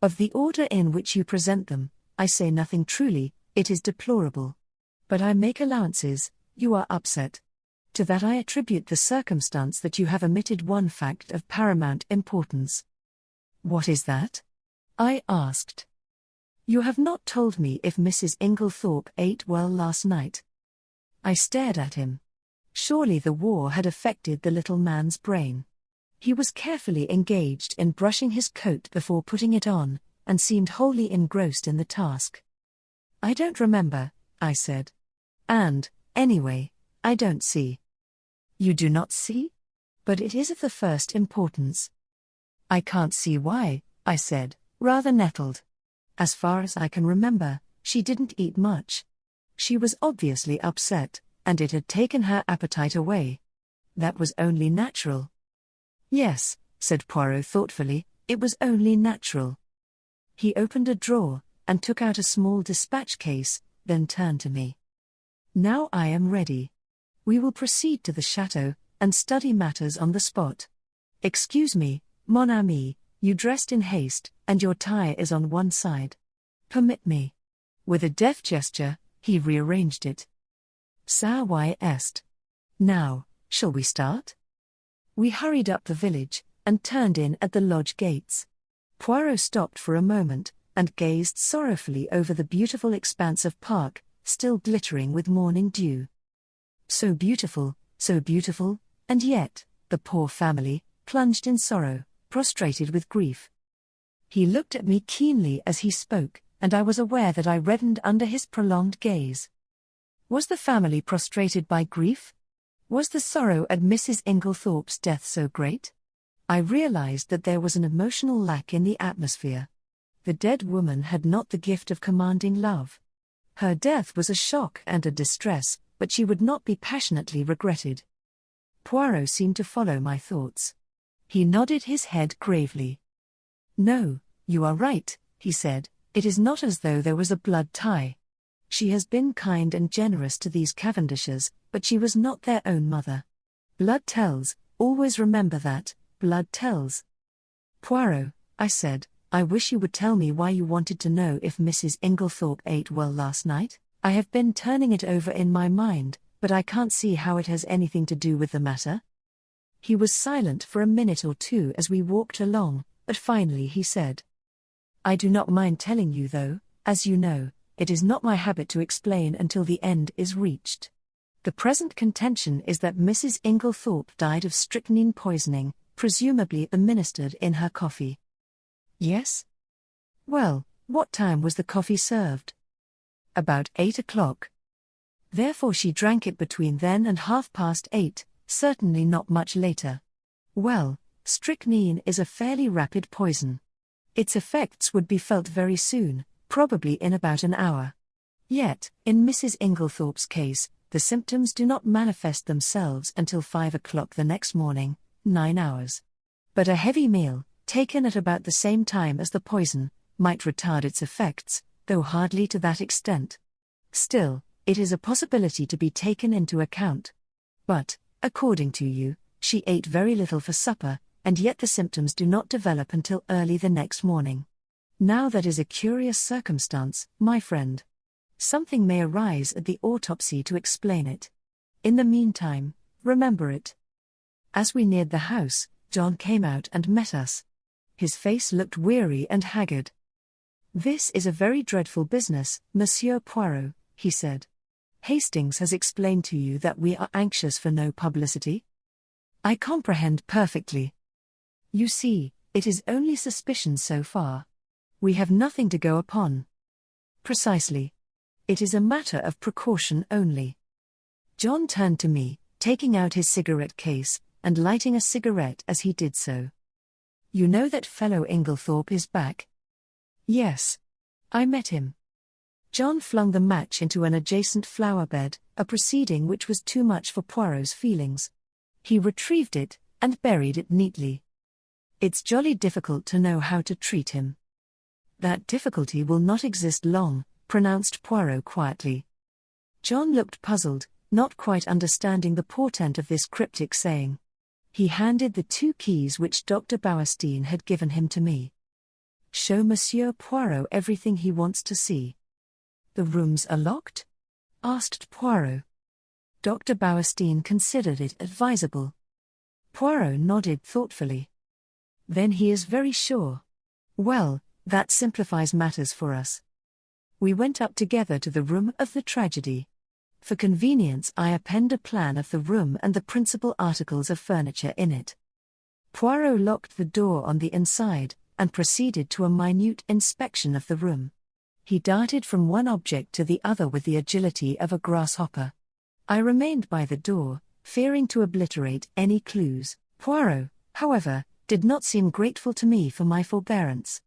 Of the order in which you present them, I say nothing truly, it is deplorable. But I make allowances, you are upset. To that I attribute the circumstance that you have omitted one fact of paramount importance. What is that? I asked. You have not told me if Mrs. Inglethorp ate well last night. I stared at him. Surely the war had affected the little man's brain. He was carefully engaged in brushing his coat before putting it on, and seemed wholly engrossed in the task. I don't remember, I said. And, anyway, I don't see. You do not see? But it is of the first importance. I can't see why, I said, rather nettled. As far as I can remember, she didn't eat much. She was obviously upset, and it had taken her appetite away. That was only natural. Yes, said Poirot thoughtfully, it was only natural. He opened a drawer, and took out a small dispatch case, then turned to me. Now I am ready. We will proceed to the chateau, and study matters on the spot. Excuse me, mon ami, you dressed in haste, and your tie is on one side. Permit me. With a deft gesture, he rearranged it. Ça y est. Now, shall we start? We hurried up the village, and turned in at the lodge gates. Poirot stopped for a moment, and gazed sorrowfully over the beautiful expanse of park, still glittering with morning dew. So beautiful, and yet, the poor family, plunged in sorrow, prostrated with grief. He looked at me keenly as he spoke, and I was aware that I reddened under his prolonged gaze. Was the family prostrated by grief? Was the sorrow at Mrs. Inglethorpe's death so great? I realized that there was an emotional lack in the atmosphere. The dead woman had not the gift of commanding love. Her death was a shock and a distress, but she would not be passionately regretted. Poirot seemed to follow my thoughts. He nodded his head gravely. No, you are right, he said, it is not as though there was a blood tie. She has been kind and generous to these Cavendishes, but she was not their own mother. Blood tells, always remember that, blood tells. Poirot, I said, I wish you would tell me why you wanted to know if Mrs. Inglethorpe ate well last night. I have been turning it over in my mind, but I can't see how it has anything to do with the matter. He was silent for a minute or two as we walked along, but finally he said, I do not mind telling you though, as you know, it is not my habit to explain until the end is reached. The present contention is that Mrs. Inglethorpe died of strychnine poisoning, presumably administered in her coffee. Yes? Well, what time was the coffee served? About 8 o'clock. Therefore she drank it between then and 8:30, certainly not much later. Well, strychnine is a fairly rapid poison. Its effects would be felt very soon, probably in about an hour. Yet, in Mrs. Inglethorpe's case, the symptoms do not manifest themselves until 5 o'clock the next morning, 9 hours. But a heavy meal, taken at about the same time as the poison, might retard its effects, though hardly to that extent. Still, it is a possibility to be taken into account. But, according to you, She ate very little for supper, and yet the symptoms do not develop until early the next morning. Now that is a curious circumstance, my friend. Something may arise at the autopsy to explain it. In the meantime, remember it. As we neared the house, John came out and met us. His face looked weary and haggard. "This is a very dreadful business, Monsieur Poirot," he said. "Hastings has explained to you that we are anxious for no publicity?" "I comprehend perfectly. You see, it is only suspicion so far. We have nothing to go upon." "Precisely. It is a matter of precaution only." John turned to me, taking out his cigarette case, and lighting a cigarette as he did so. "You know that fellow Inglethorp is back?" "Yes. I met him." John flung the match into an adjacent flower bed, a proceeding which was too much for Poirot's feelings. He retrieved it, and buried it neatly. "It's jolly difficult to know how to treat him." "That difficulty will not exist long," pronounced Poirot quietly. John looked puzzled, not quite understanding the portent of this cryptic saying. He handed the 2 keys which Dr. Bauerstein had given him to me. "Show Monsieur Poirot everything he wants to see." "The rooms are locked?" asked Poirot. Dr. Bauerstein considered it advisable. Poirot nodded thoughtfully. "Then he is very sure. Well, that simplifies matters for us." We went up together to the room of the tragedy. For convenience, I append a plan of the room and the principal articles of furniture in it. Poirot locked the door on the inside, and proceeded to a minute inspection of the room. He darted from one object to the other with the agility of a grasshopper. I remained by the door, fearing to obliterate any clues. Poirot, however, did not seem grateful to me for my forbearance.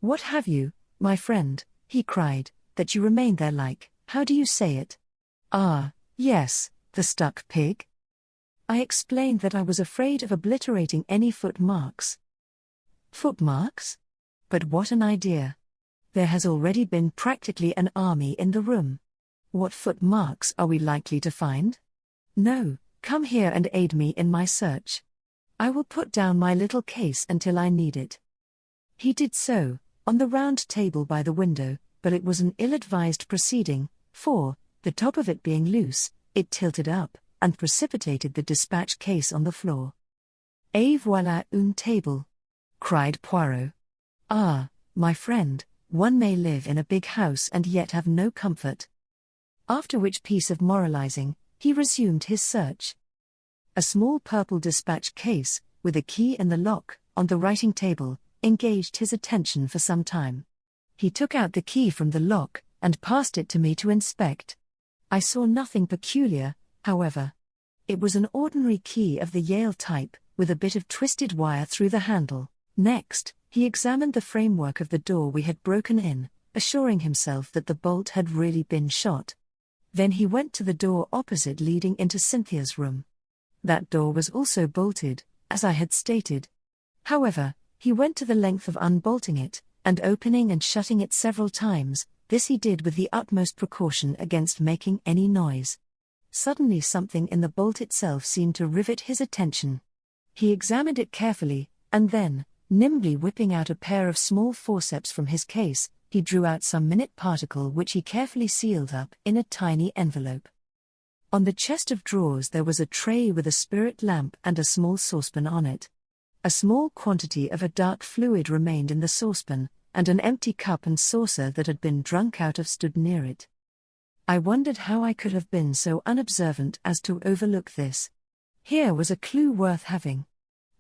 "What have you, my friend," he cried, "that you remain there like, how do you say it? Ah, yes, the stuck pig?" I explained that I was afraid of obliterating any footmarks. "Footmarks? But what an idea! There has already been practically an army in the room. What footmarks are we likely to find? No, come here and aid me in my search. I will put down my little case until I need it." He did so, on the round table by the window, but it was an ill-advised proceeding, for, the top of it being loose, it tilted up, and precipitated the dispatch case on the floor. "Et voilà une table!" cried Poirot. "Ah, my friend, one may live in a big house and yet have no comfort." After which piece of moralizing, he resumed his search. A small purple dispatch case, with a key in the lock, on the writing table, engaged his attention for some time. He took out the key from the lock, and passed it to me to inspect. I saw nothing peculiar, however. It was an ordinary key of the Yale type, with a bit of twisted wire through the handle. Next, he examined the framework of the door we had broken in, assuring himself that the bolt had really been shot. Then he went to the door opposite leading into Cynthia's room. That door was also bolted, as I had stated. However, he went to the length of unbolting it, and opening and shutting it several times. This he did with the utmost precaution against making any noise. Suddenly something in the bolt itself seemed to rivet his attention. He examined it carefully, and then, nimbly whipping out a pair of small forceps from his case, he drew out some minute particle which he carefully sealed up in a tiny envelope. On the chest of drawers there was a tray with a spirit lamp and a small saucepan on it. A small quantity of a dark fluid remained in the saucepan, and an empty cup and saucer that had been drunk out of stood near it. I wondered how I could have been so unobservant as to overlook this. Here was a clue worth having.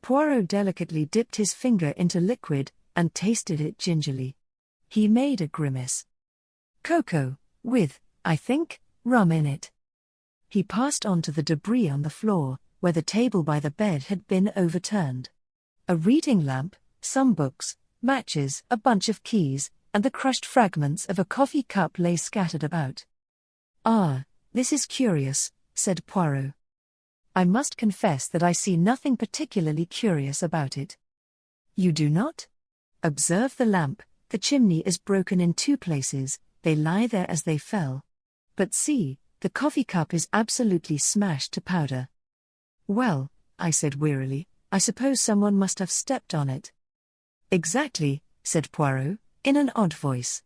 Poirot delicately dipped his finger into liquid, and tasted it gingerly. He made a grimace. "Cocoa, with, I think, rum in it." He passed on to the debris on the floor, where the table by the bed had been overturned. A reading lamp, some books, matches, a bunch of keys, and the crushed fragments of a coffee cup lay scattered about. "Ah, this is curious," said Poirot. "I must confess that I see nothing particularly curious about it." "You do not? Observe the lamp, the chimney is broken in 2 places, they lie there as they fell. But see, the coffee cup is absolutely smashed to powder." "Well, I said wearily. I suppose someone must have stepped on it. Exactly, said Poirot, in an odd voice.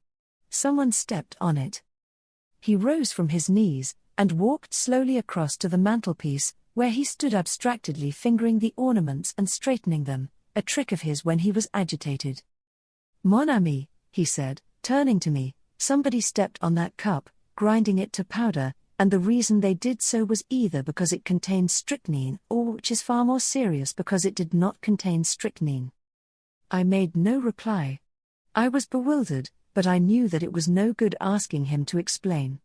Someone stepped on it. He rose from his knees, and walked slowly across to the mantelpiece, where he stood abstractedly fingering the ornaments and straightening them, a trick of his when he was agitated. Mon ami, he said, turning to me, somebody stepped on that cup, grinding it to powder, and the reason they did so was either because it contained strychnine or, which is far more serious, because it did not contain strychnine. I made no reply. I was bewildered, but I knew that it was no good asking him to explain.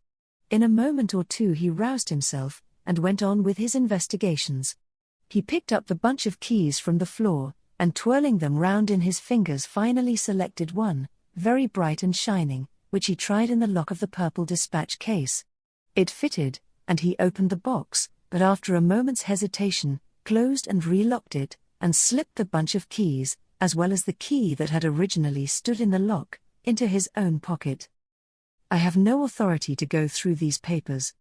In a moment or two he roused himself, and went on with his investigations. He picked up the bunch of keys from the floor, and twirling them round in his fingers finally selected one, very bright and shining, which he tried in the lock of the purple dispatch case. It fitted, and he opened the box, but after a moment's hesitation, closed and relocked it, and slipped the bunch of keys, as well as the key that had originally stood in the lock, into his own pocket. I have no authority to go through these papers.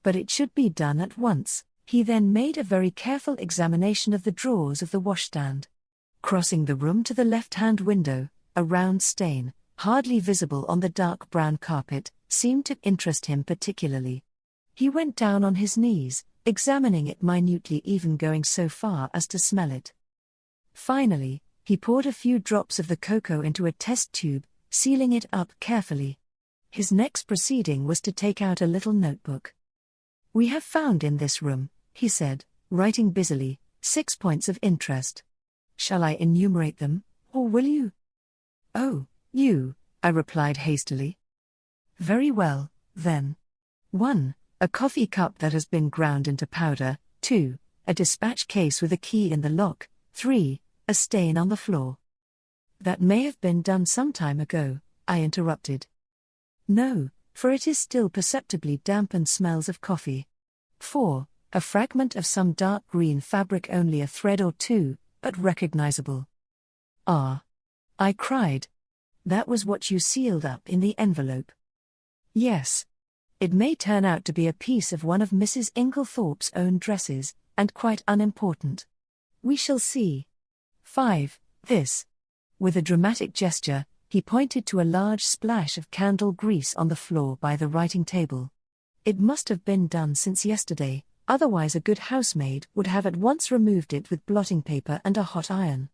But it should be done at once. He then made a very careful examination of the drawers of the washstand. Crossing the room to the left-hand window, a round stain, hardly visible on the dark brown carpet, seemed to interest him particularly. He went down on his knees, examining it minutely, even going so far as to smell it. Finally, he poured a few drops of the cocoa into a test tube, sealing it up carefully. His next proceeding was to take out a little notebook. "We have found in this room," he said, writing busily, 6 points of interest. "Shall I enumerate them, or will you?" "Oh, you," I replied hastily. "Very well, then. 1. A coffee cup that has been ground into powder. 2. A dispatch case with a key in the lock. 3. A stain on the floor." "That may have been done some time ago," I interrupted. "No, for it is still perceptibly damp and smells of coffee. 4. A fragment of some dark green fabric, only a thread or two, but recognizable." "Ah!" I cried. "That was what you sealed up in the envelope?" "Yes. It may turn out to be a piece of one of Mrs. Inglethorp's own dresses, and quite unimportant. We shall see. 5. This." With a dramatic gesture, he pointed to a large splash of candle grease on the floor by the writing table. "It must have been done since yesterday, otherwise a good housemaid would have at once removed it with blotting paper and a hot iron.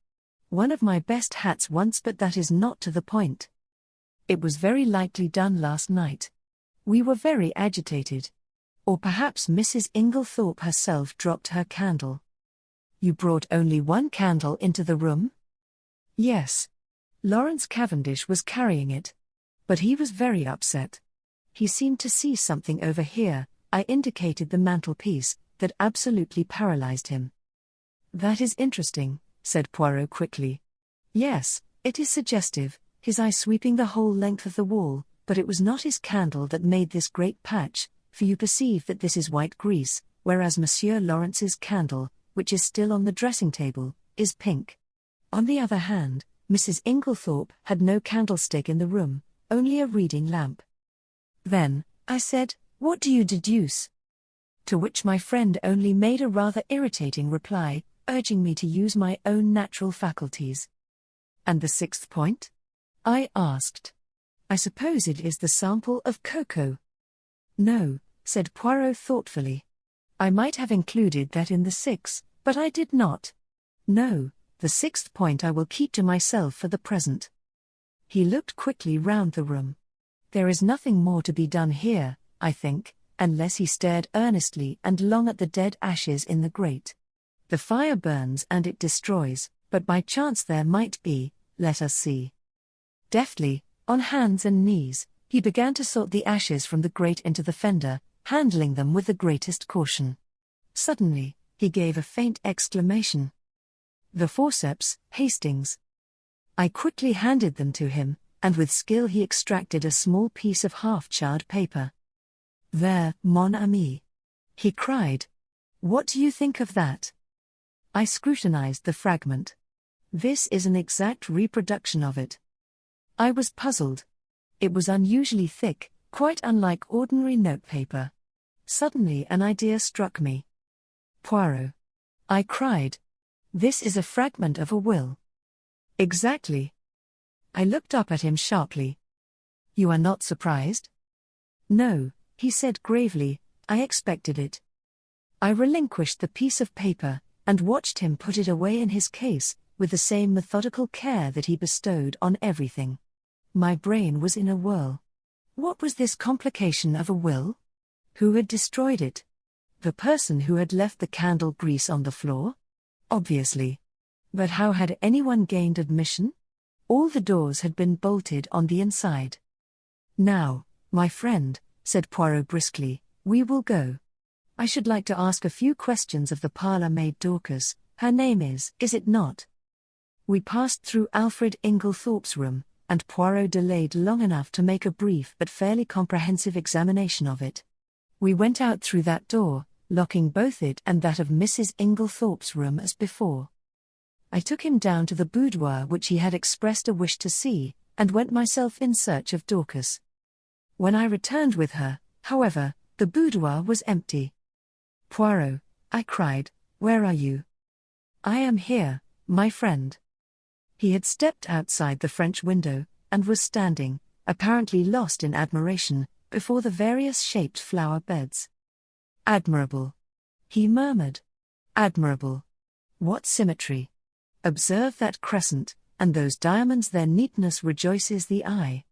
One of my best hats once, but that is not to the point. It was very likely done last night. We were very agitated. Or perhaps Mrs. Inglethorpe herself dropped her candle." "You brought only one candle into the room?" "Yes. Lawrence Cavendish was carrying it. But he was very upset. He seemed to see something over here," I indicated the mantelpiece, "that absolutely paralyzed him." "That is interesting," said Poirot quickly. "Yes, it is suggestive, his eye sweeping the whole length of the wall, but it was not his candle that made this great patch, for you perceive that this is white grease, whereas Monsieur Lawrence's candle, which is still on the dressing table, is pink. On the other hand, Mrs. Inglethorpe had no candlestick in the room, only a reading lamp." "Then," I said, "what do you deduce?" To which my friend only made a rather irritating reply, urging me to use my own natural faculties. "And the 6th point?" I asked. "I suppose it is the sample of cocoa." "No," said Poirot thoughtfully. "I might have included that in the 6, but I did not. No, the 6th point I will keep to myself for the present." He looked quickly round the room. "There is nothing more to be done here, I think, unless," he stared earnestly and long at the dead ashes in the grate. "The fire burns and it destroys, but by chance there might be, let us see." Deftly, on hands and knees, he began to sort the ashes from the grate into the fender, handling them with the greatest caution. Suddenly, he gave a faint exclamation. "The forceps, Hastings." I quickly handed them to him, and with skill he extracted a small piece of half-charred paper. "There, mon ami," he cried. "What do you think of that?" I scrutinized the fragment. "This is an exact reproduction of it." I was puzzled. It was unusually thick, quite unlike ordinary notepaper. Suddenly an idea struck me. "Poirot, I cried. This is a fragment of a will. Exactly. I looked up at him sharply. You are not surprised? No, he said gravely, I expected it. I relinquished the piece of paper, and watched him put it away in his case, with the same methodical care that he bestowed on everything. My brain was in a whirl. What was this complication of a will? Who had destroyed it? The person who had left the candle grease on the floor? Obviously. But how had anyone gained admission? All the doors had been bolted on the inside. Now, my friend, said Poirot briskly, we will go. I should like to ask a few questions of the parlour-maid Dorcas. Her name is it not? We passed through Alfred Inglethorp's room, and Poirot delayed long enough to make a brief but fairly comprehensive examination of it. We went out through that door, locking both it and that of Mrs. Inglethorp's room as before. I took him down to the boudoir which he had expressed a wish to see, and went myself in search of Dorcas. When I returned with her, however, the boudoir was empty. Poirot, I cried, where are you? I am here, my friend. He had stepped outside the French window, and was standing, apparently lost in admiration, before the various shaped flower beds. Admirable. He murmured. Admirable. What symmetry. Observe that crescent, and those diamonds, their neatness rejoices the eye.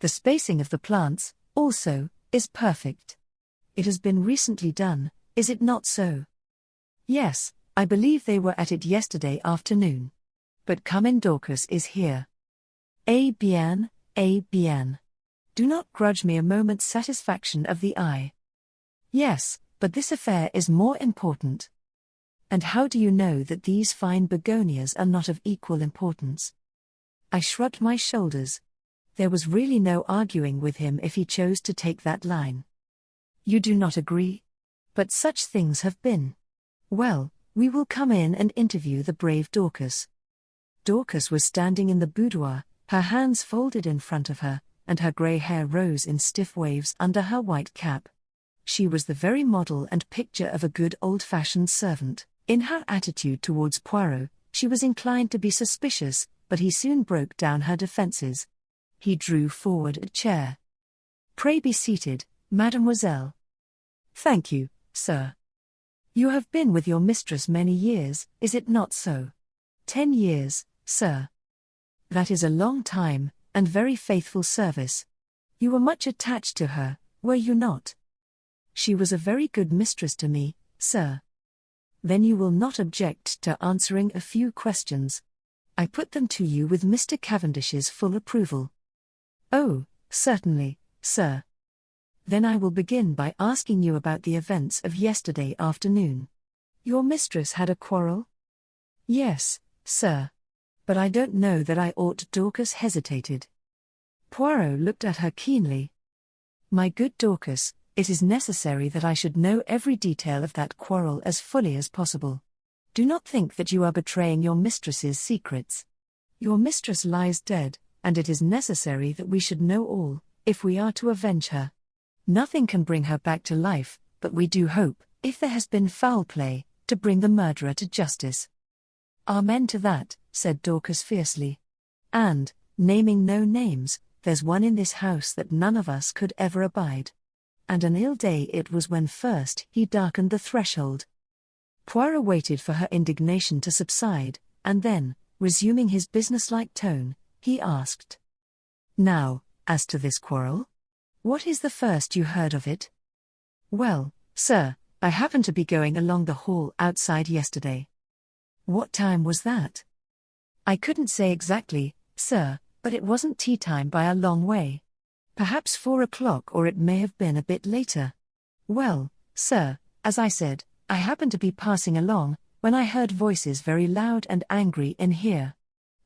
The spacing of the plants, also, is perfect. It has been recently done, is it not so? Yes, I believe they were at it yesterday afternoon. But come in, Dorcas is here. Eh bien, eh bien. Do not grudge me a moment's satisfaction of the eye. Yes, but this affair is more important. And how do you know that these fine begonias are not of equal importance? I shrugged my shoulders. There was really no arguing with him if he chose to take that line. You do not agree? But such things have been. Well, we will come in and interview the brave Dorcas. Dorcas was standing in the boudoir, her hands folded in front of her, and her grey hair rose in stiff waves under her white cap. She was the very model and picture of a good old-fashioned servant. In her attitude towards Poirot, she was inclined to be suspicious, but he soon broke down her defences. He drew forward a chair. Pray be seated, mademoiselle. Thank you, sir. You have been with your mistress many years, is it not so? 10 years, sir. That is a long time, and very faithful service. You were much attached to her, were you not? She was a very good mistress to me, sir. Then you will not object to answering a few questions. I put them to you with Mr. Cavendish's full approval. Oh, certainly, sir. Then I will begin by asking you about the events of yesterday afternoon. Your mistress had a quarrel? Yes, sir. But I don't know that I ought. Dorcas hesitated. Poirot looked at her keenly. My good Dorcas, it is necessary that I should know every detail of that quarrel as fully as possible. Do not think that you are betraying your mistress's secrets. Your mistress lies dead, and it is necessary that we should know all, if we are to avenge her. Nothing can bring her back to life, but we do hope, if there has been foul play, to bring the murderer to justice. Amen to that, said Dorcas fiercely. And, naming no names, there's one in this house that none of us could ever abide. And an ill day it was when first he darkened the threshold. Poirot waited for her indignation to subside, and then, resuming his businesslike tone, he asked. Now, as to this quarrel? What is the first you heard of it? Well, sir, I happened to be going along the hall outside yesterday. What time was that? I couldn't say exactly, sir, but it wasn't tea time by a long way. Perhaps 4 o'clock, or it may have been a bit later. Well, sir, as I said, I happened to be passing along, when I heard voices very loud and angry in here.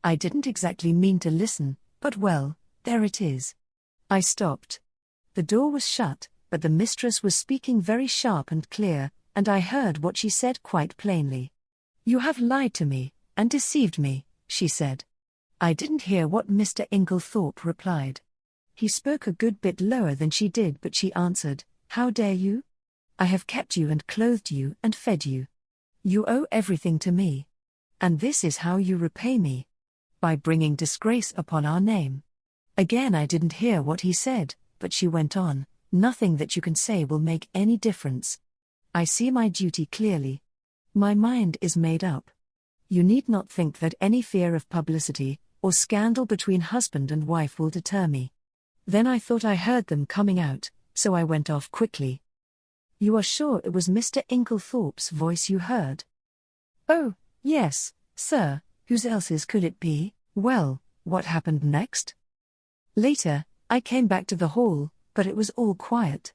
I didn't exactly mean to listen, but well, there it is. I stopped. The door was shut, but the mistress was speaking very sharp and clear, and I heard what she said quite plainly. You have lied to me, and deceived me, she said. I didn't hear what Mr. Inglethorp replied. He spoke a good bit lower than she did, but she answered, How dare you? I have kept you and clothed you and fed you. You owe everything to me. And this is how you repay me. By bringing disgrace upon our name. Again I didn't hear what he said, but she went on, nothing that you can say will make any difference. I see my duty clearly. My mind is made up. You need not think that any fear of publicity, or scandal between husband and wife will deter me. Then I thought I heard them coming out, so I went off quickly. You are sure it was Mr. Inglethorp's voice you heard? Oh, yes, sir, whose else's could it be? Well, what happened next? Later, I came back to the hall, but it was all quiet.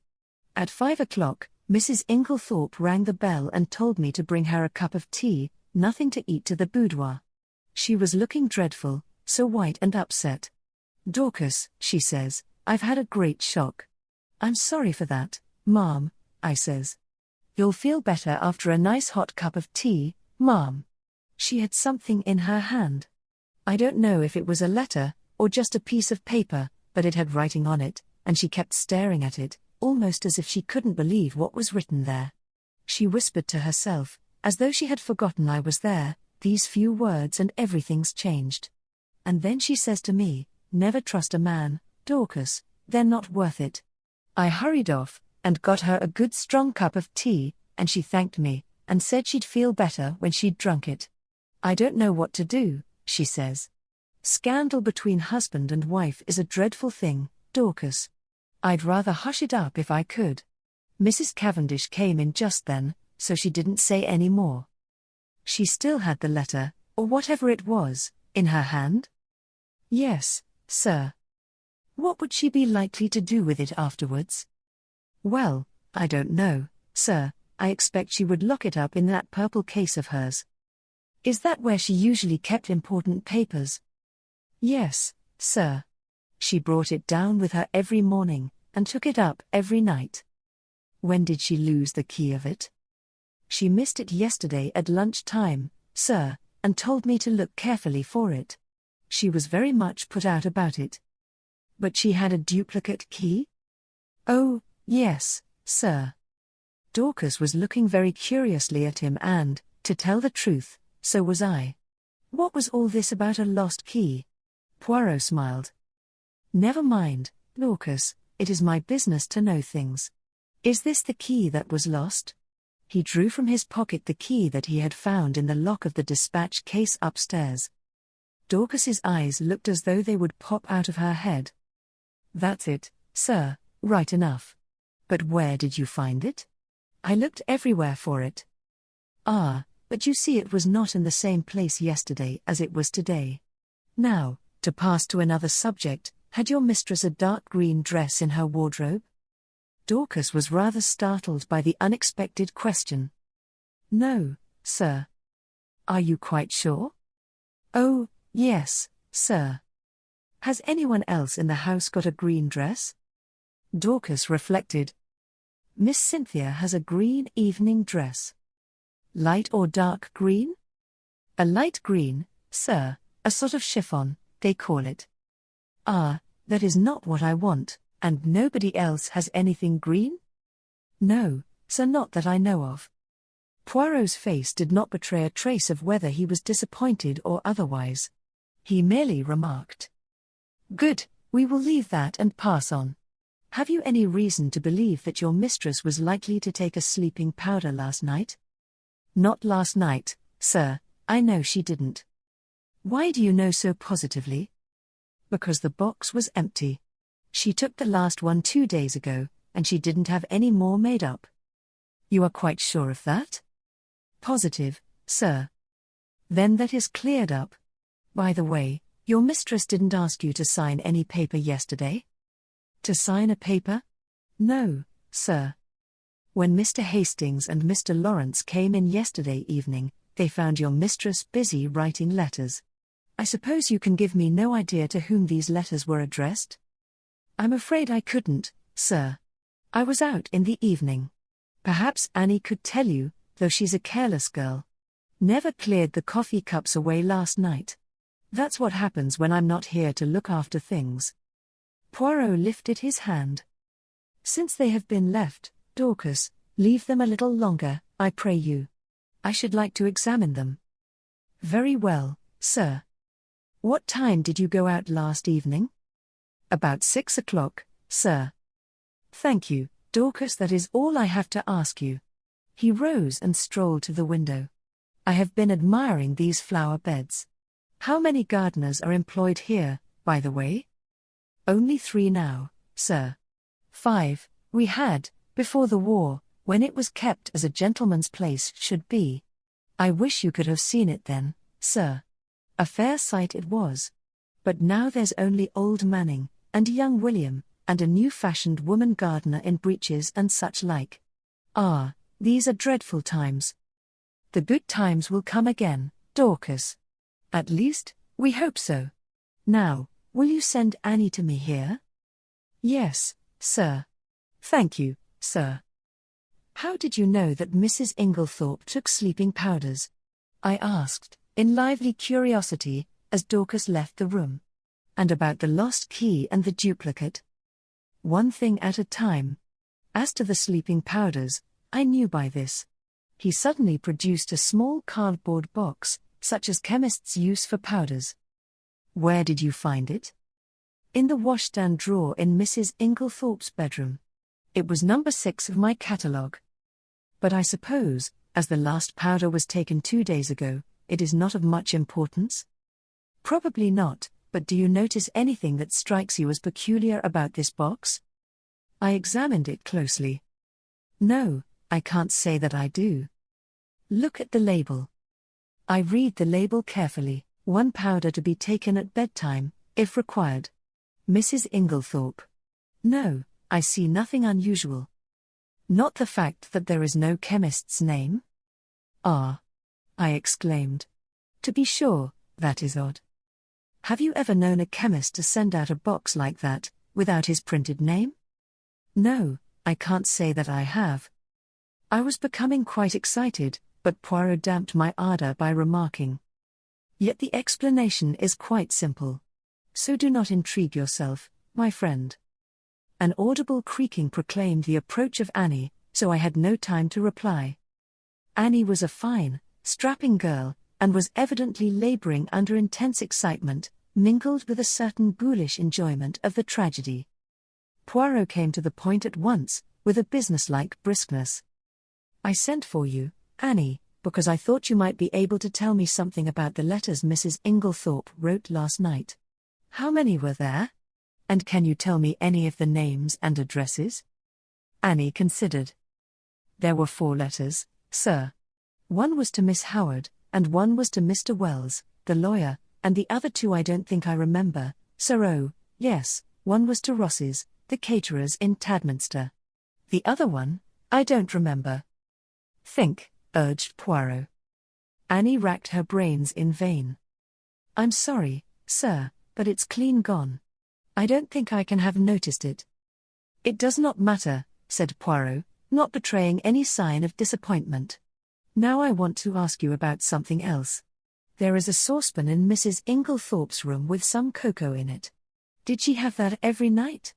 At 5 o'clock, Mrs. Inglethorp rang the bell and told me to bring her a cup of tea, nothing to eat, to the boudoir. She was looking dreadful, so white and upset. Dorcas, she says, I've had a great shock. I'm sorry for that, ma'am, I says. You'll feel better after a nice hot cup of tea, ma'am. She had something in her hand. I don't know if it was a letter, or just a piece of paper, but it had writing on it, and she kept staring at it, almost as if she couldn't believe what was written there. She whispered to herself, as though she had forgotten I was there, these few words and everything's changed. And then she says to me, never trust a man, Dorcas, they're not worth it. I hurried off, and got her a good strong cup of tea, and she thanked me, and said she'd feel better when she'd drunk it. I don't know what to do, she says. Scandal between husband and wife is a dreadful thing, Dorcas. I'd rather hush it up if I could. Mrs. Cavendish came in just then, so she didn't say any more. She still had the letter, or whatever it was, in her hand? Yes, sir. What would she be likely to do with it afterwards? Well, I don't know, sir. I expect she would lock it up in that purple case of hers. Is that where she usually kept important papers? Yes, sir. She brought it down with her every morning, and took it up every night. When did she lose the key of it? She missed it yesterday at lunch-time, sir, and told me to look carefully for it. She was very much put out about it. But she had a duplicate key? Oh, yes, sir. Dorcas was looking very curiously at him and, to tell the truth, so was I. What was all this about a lost key? Poirot smiled. Never mind, Dorcas, it is my business to know things. Is this the key that was lost? He drew from his pocket the key that he had found in the lock of the dispatch case upstairs. Dorcas's eyes looked as though they would pop out of her head. That's it, sir, right enough. But where did you find it? I looked everywhere for it. Ah, but you see it was not in the same place yesterday as it was today. Now, to pass to another subject, had your mistress a dark green dress in her wardrobe? Dorcas was rather startled by the unexpected question. No, sir. Are you quite sure? Oh, yes, sir. Has anyone else in the house got a green dress? Dorcas reflected. Miss Cynthia has a green evening dress. Light or dark green? A light green, sir, a sort of chiffon, they call it. Ah, that is not what I want. And nobody else has anything green? No, sir, not that I know of. Poirot's face did not betray a trace of whether he was disappointed or otherwise. He merely remarked. Good, we will leave that and pass on. Have you any reason to believe that your mistress was likely to take a sleeping powder last night? Not last night, sir, I know she didn't. Why do you know so positively? Because the box was empty. She took the last one 2 days ago, and she didn't have any more made up. You are quite sure of that? Positive, sir. Then that is cleared up. By the way, your mistress didn't ask you to sign any paper yesterday? To sign a paper? No, sir. When Mr. Hastings and Mr. Lawrence came in yesterday evening, they found your mistress busy writing letters. I suppose you can give me no idea to whom these letters were addressed? I'm afraid I couldn't, sir. I was out in the evening. Perhaps Annie could tell you, though she's a careless girl. Never cleared the coffee cups away last night. That's what happens when I'm not here to look after things. Poirot lifted his hand. Since they have been left, Dorcas, leave them a little longer, I pray you. I should like to examine them. Very well, sir. What time did you go out last evening? About 6 o'clock, sir. Thank you, Dorcas, that is all I have to ask you. He rose and strolled to the window. I have been admiring these flower beds. How many gardeners are employed here, by the way? Only 3 now, sir. 5, we had, before the war, when it was kept as a gentleman's place should be. I wish you could have seen it then, sir. A fair sight it was. But now there's only old Manning, and young William, and a new-fashioned woman gardener in breeches and such like. Ah, these are dreadful times. The good times will come again, Dorcas. At least, we hope so. Now, will you send Annie to me here? Yes, sir. Thank you, sir. How did you know that Mrs. Inglethorp took sleeping powders? I asked, in lively curiosity, as Dorcas left the room. And about the lost key and the duplicate? One thing at a time. As to the sleeping powders, I knew by this. He suddenly produced a small cardboard box, such as chemists use for powders. Where did you find it? In the washstand drawer in Mrs. Inglethorpe's bedroom. It was number 6 of my catalogue. But I suppose, as the last powder was taken 2 days ago, it is not of much importance? Probably not, but do you notice anything that strikes you as peculiar about this box? I examined it closely. No, I can't say that I do. Look at the label. I read the label carefully. 1 powder to be taken at bedtime, if required. Mrs. Inglethorpe. No, I see nothing unusual. Not the fact that there is no chemist's name? Ah! I exclaimed. To be sure, that is odd. Have you ever known a chemist to send out a box like that, without his printed name? No, I can't say that I have. I was becoming quite excited, but Poirot damped my ardor by remarking. Yet the explanation is quite simple. So do not intrigue yourself, my friend. An audible creaking proclaimed the approach of Annie, so I had no time to reply. Annie was a fine, strapping girl, and was evidently laboring under intense excitement, mingled with a certain ghoulish enjoyment of the tragedy. Poirot came to the point at once, with a businesslike briskness. I sent for you, Annie, because I thought you might be able to tell me something about the letters Mrs. Inglethorpe wrote last night. How many were there? And can you tell me any of the names and addresses? Annie considered. There were 4 letters, sir. One was to Miss Howard, and one was to Mr. Wells, the lawyer, and the other 2 I don't think I remember, sir. Oh, yes, one was to Ross's, the caterers in Tadminster. The other one, I don't remember. Think, urged Poirot. Annie racked her brains in vain. I'm sorry, sir, but it's clean gone. I don't think I can have noticed it. It does not matter, said Poirot, not betraying any sign of disappointment. Now I want to ask you about something else. There is a saucepan in Mrs. Inglethorpe's room with some cocoa in it. Did she have that every night?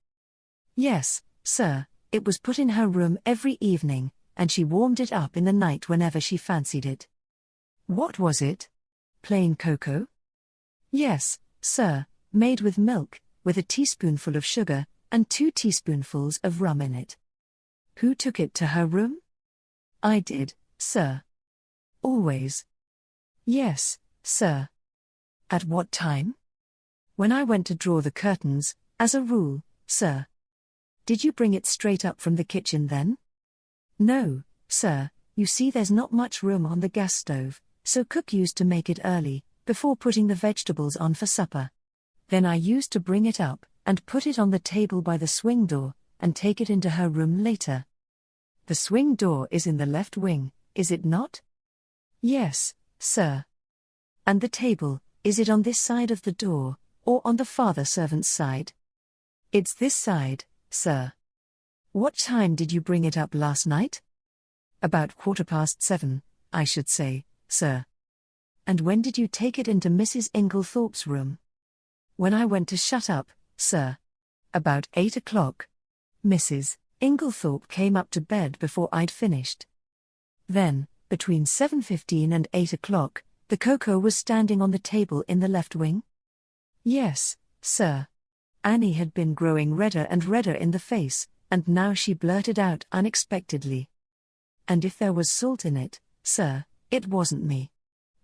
Yes, sir, it was put in her room every evening, and she warmed it up in the night whenever she fancied it. What was it? Plain cocoa? Yes, sir, made with milk, with a teaspoonful of sugar, and 2 teaspoonfuls of rum in it. Who took it to her room? I did, sir. Always? Yes, sir. At what time? When I went to draw the curtains, as a rule, sir. Did you bring it straight up from the kitchen then? No, sir, you see there's not much room on the gas stove, so cook used to make it early, before putting the vegetables on for supper. Then I used to bring it up, and put it on the table by the swing door, and take it into her room later. The swing door is in the left wing, is it not? Yes, sir. And the table, is it on this side of the door, or on the father servant's side? It's this side, sir. What time did you bring it up last night? About 7:15, I should say, sir. And when did you take it into Mrs. Inglethorpe's room? When I went to shut up, sir. About 8 o'clock. Mrs. Inglethorpe came up to bed before I'd finished. Then, between 7:15 and 8 o'clock, the cocoa was standing on the table in the left wing? Yes, sir. Annie had been growing redder and redder in the face, and now she blurted out unexpectedly. And if there was salt in it, sir, it wasn't me.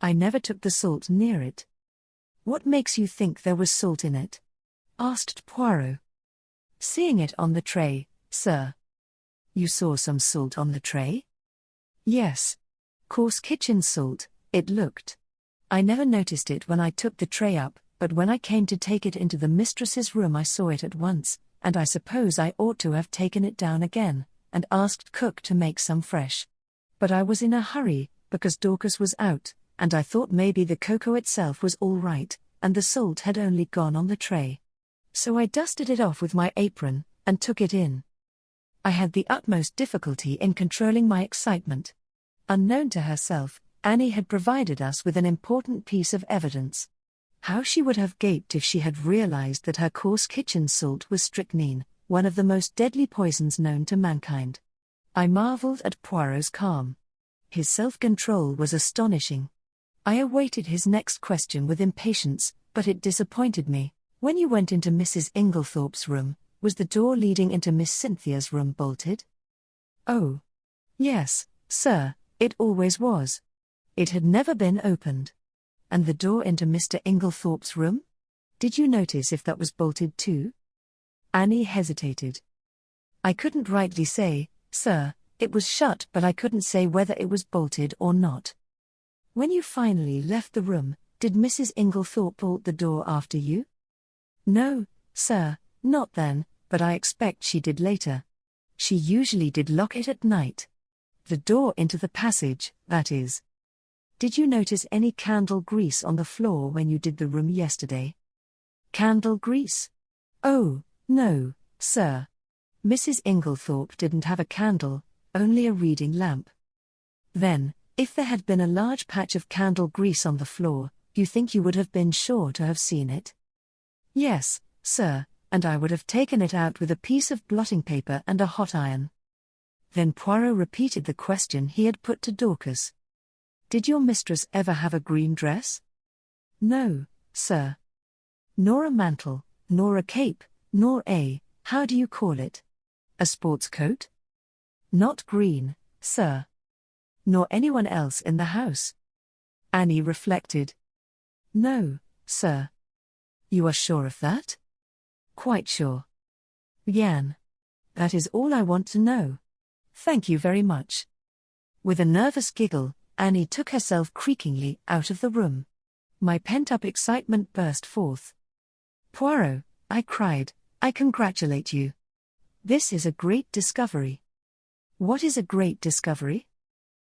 I never took the salt near it. What makes you think there was salt in it? Asked Poirot. Seeing it on the tray, sir. You saw some salt on the tray? Yes. Coarse kitchen salt, it looked. I never noticed it when I took the tray up, but when I came to take it into the mistress's room I saw it at once, and I suppose I ought to have taken it down again, and asked cook to make some fresh. But I was in a hurry, because Dorcas was out, and I thought maybe the cocoa itself was all right, and the salt had only gone on the tray. So I dusted it off with my apron, and took it in. I had the utmost difficulty in controlling my excitement. Unknown to herself, Annie had provided us with an important piece of evidence. How she would have gaped if she had realized that her coarse kitchen salt was strychnine, one of the most deadly poisons known to mankind. I marveled at Poirot's calm. His self-control was astonishing. I awaited his next question with impatience, but it disappointed me. When you went into Mrs. Inglethorp's room, was the door leading into Miss Cynthia's room bolted? Oh. Yes, sir, it always was. It had never been opened. And the door into Mr. Inglethorp's room? Did you notice if that was bolted too? Annie hesitated. I couldn't rightly say, sir, it was shut, but I couldn't say whether it was bolted or not. When you finally left the room, did Mrs. Inglethorp bolt the door after you? No, sir, not then, but I expect she did later. She usually did lock it at night. The door into the passage, that is. Did you notice any candle grease on the floor when you did the room yesterday? Candle grease? Oh, no, sir. Mrs. Inglethorp didn't have a candle, only a reading lamp. Then, if there had been a large patch of candle grease on the floor, you think you would have been sure to have seen it? Yes, sir, and I would have taken it out with a piece of blotting paper and a hot iron. Then Poirot repeated the question he had put to Dorcas. Did your mistress ever have a green dress? No, sir. Nor a mantle, nor a cape, nor how do you call it? A sports coat? Not green, sir. Nor anyone else in the house? Annie reflected. No, sir. You are sure of that? Quite sure. Bien. That is all I want to know. Thank you very much. With a nervous giggle, Annie took herself creakingly out of the room. My pent-up excitement burst forth. Poirot, I cried, I congratulate you. This is a great discovery. What is a great discovery?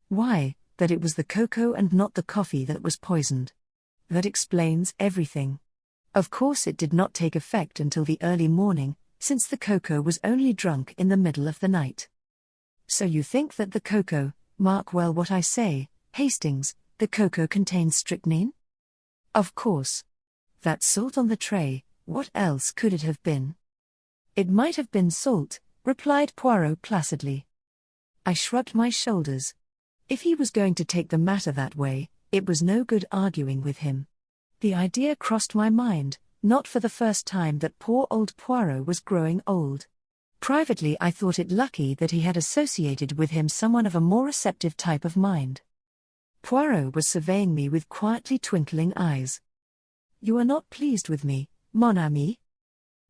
Why, that it was the cocoa and not the coffee that was poisoned. That explains everything. Of course it did not take effect until the early morning, since the cocoa was only drunk in the middle of the night. So you think that the cocoa, mark well what I say, Hastings, the cocoa contains strychnine? Of course. That salt on the tray, what else could it have been? It might have been salt, replied Poirot placidly. I shrugged my shoulders. If he was going to take the matter that way, it was no good arguing with him. The idea crossed my mind, not for the first time, that poor old Poirot was growing old. Privately I thought it lucky that he had associated with him someone of a more receptive type of mind. Poirot was surveying me with quietly twinkling eyes. You are not pleased with me, mon ami?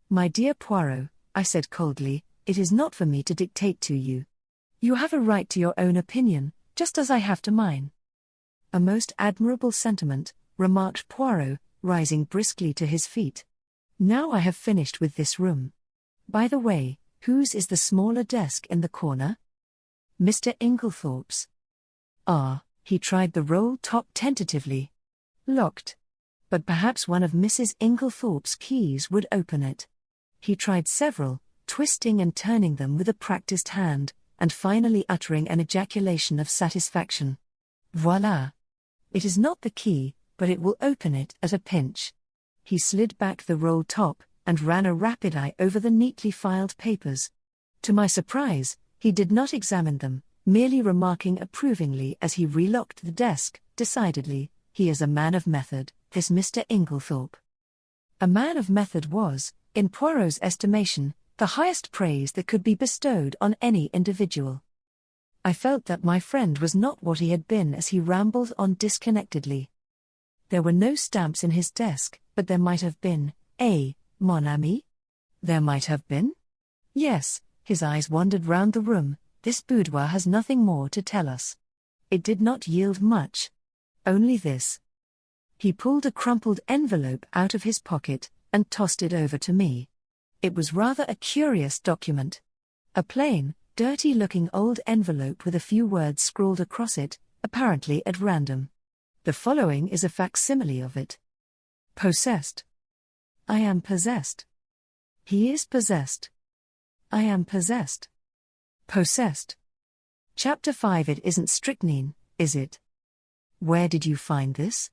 My dear Poirot, I said coldly, it is not for me to dictate to you. You have a right to your own opinion, just as I have to mine. A most admirable sentiment, remarked Poirot, rising briskly to his feet. Now I have finished with this room. By the way, whose is the smaller desk in the corner? Mr. Inglethorp's. Ah, he tried the roll top tentatively. Locked. But perhaps one of Mrs. Inglethorp's keys would open it. He tried several, twisting and turning them with a practiced hand, and finally uttering an ejaculation of satisfaction. Voila! It is not the key, but it will open it at a pinch. He slid back the roll top, and ran a rapid eye over the neatly filed papers. To my surprise, he did not examine them, merely remarking approvingly as he relocked the desk, "Decidedly, he is a man of method, this Mr. Inglethorp." A man of method was, in Poirot's estimation, the highest praise that could be bestowed on any individual. I felt that my friend was not what he had been as he rambled on disconnectedly. There were no stamps in his desk, but there might have been, mon ami? There might have been? Yes, his eyes wandered round the room. This boudoir has nothing more to tell us. It did not yield much. Only this. He pulled a crumpled envelope out of his pocket and tossed it over to me. It was rather a curious document. A plain, dirty-looking old envelope with a few words scrawled across it, apparently at random. The following is a facsimile of it. Possessed. I am possessed. He is possessed. I am possessed. Possessed. Chapter 5. It isn't strychnine, is it? Where did you find this?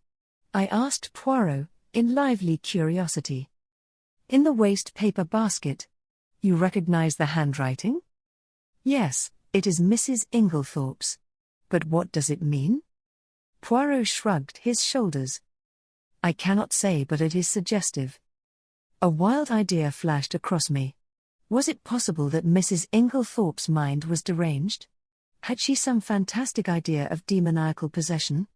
I asked Poirot, in lively curiosity. In the waste paper basket. You recognize the handwriting? Yes, it is Mrs. Inglethorpe's. But what does it mean? Poirot shrugged his shoulders. I cannot say, but it is suggestive. A wild idea flashed across me. Was it possible that Mrs. Inglethorpe's mind was deranged? Had she some fantastic idea of demoniacal possession?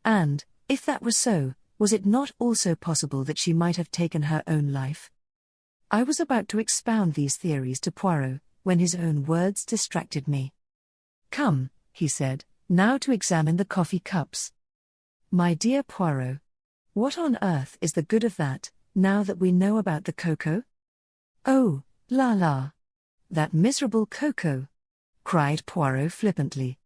And, if that was so, was it not also possible that she might have taken her own life? I was about to expound these theories to Poirot, when his own words distracted me. Come, he said, now to examine the coffee cups. My dear Poirot, what on earth is the good of that, now that we know about the cocoa? Oh, la la! That miserable cocoa! Cried Poirot flippantly.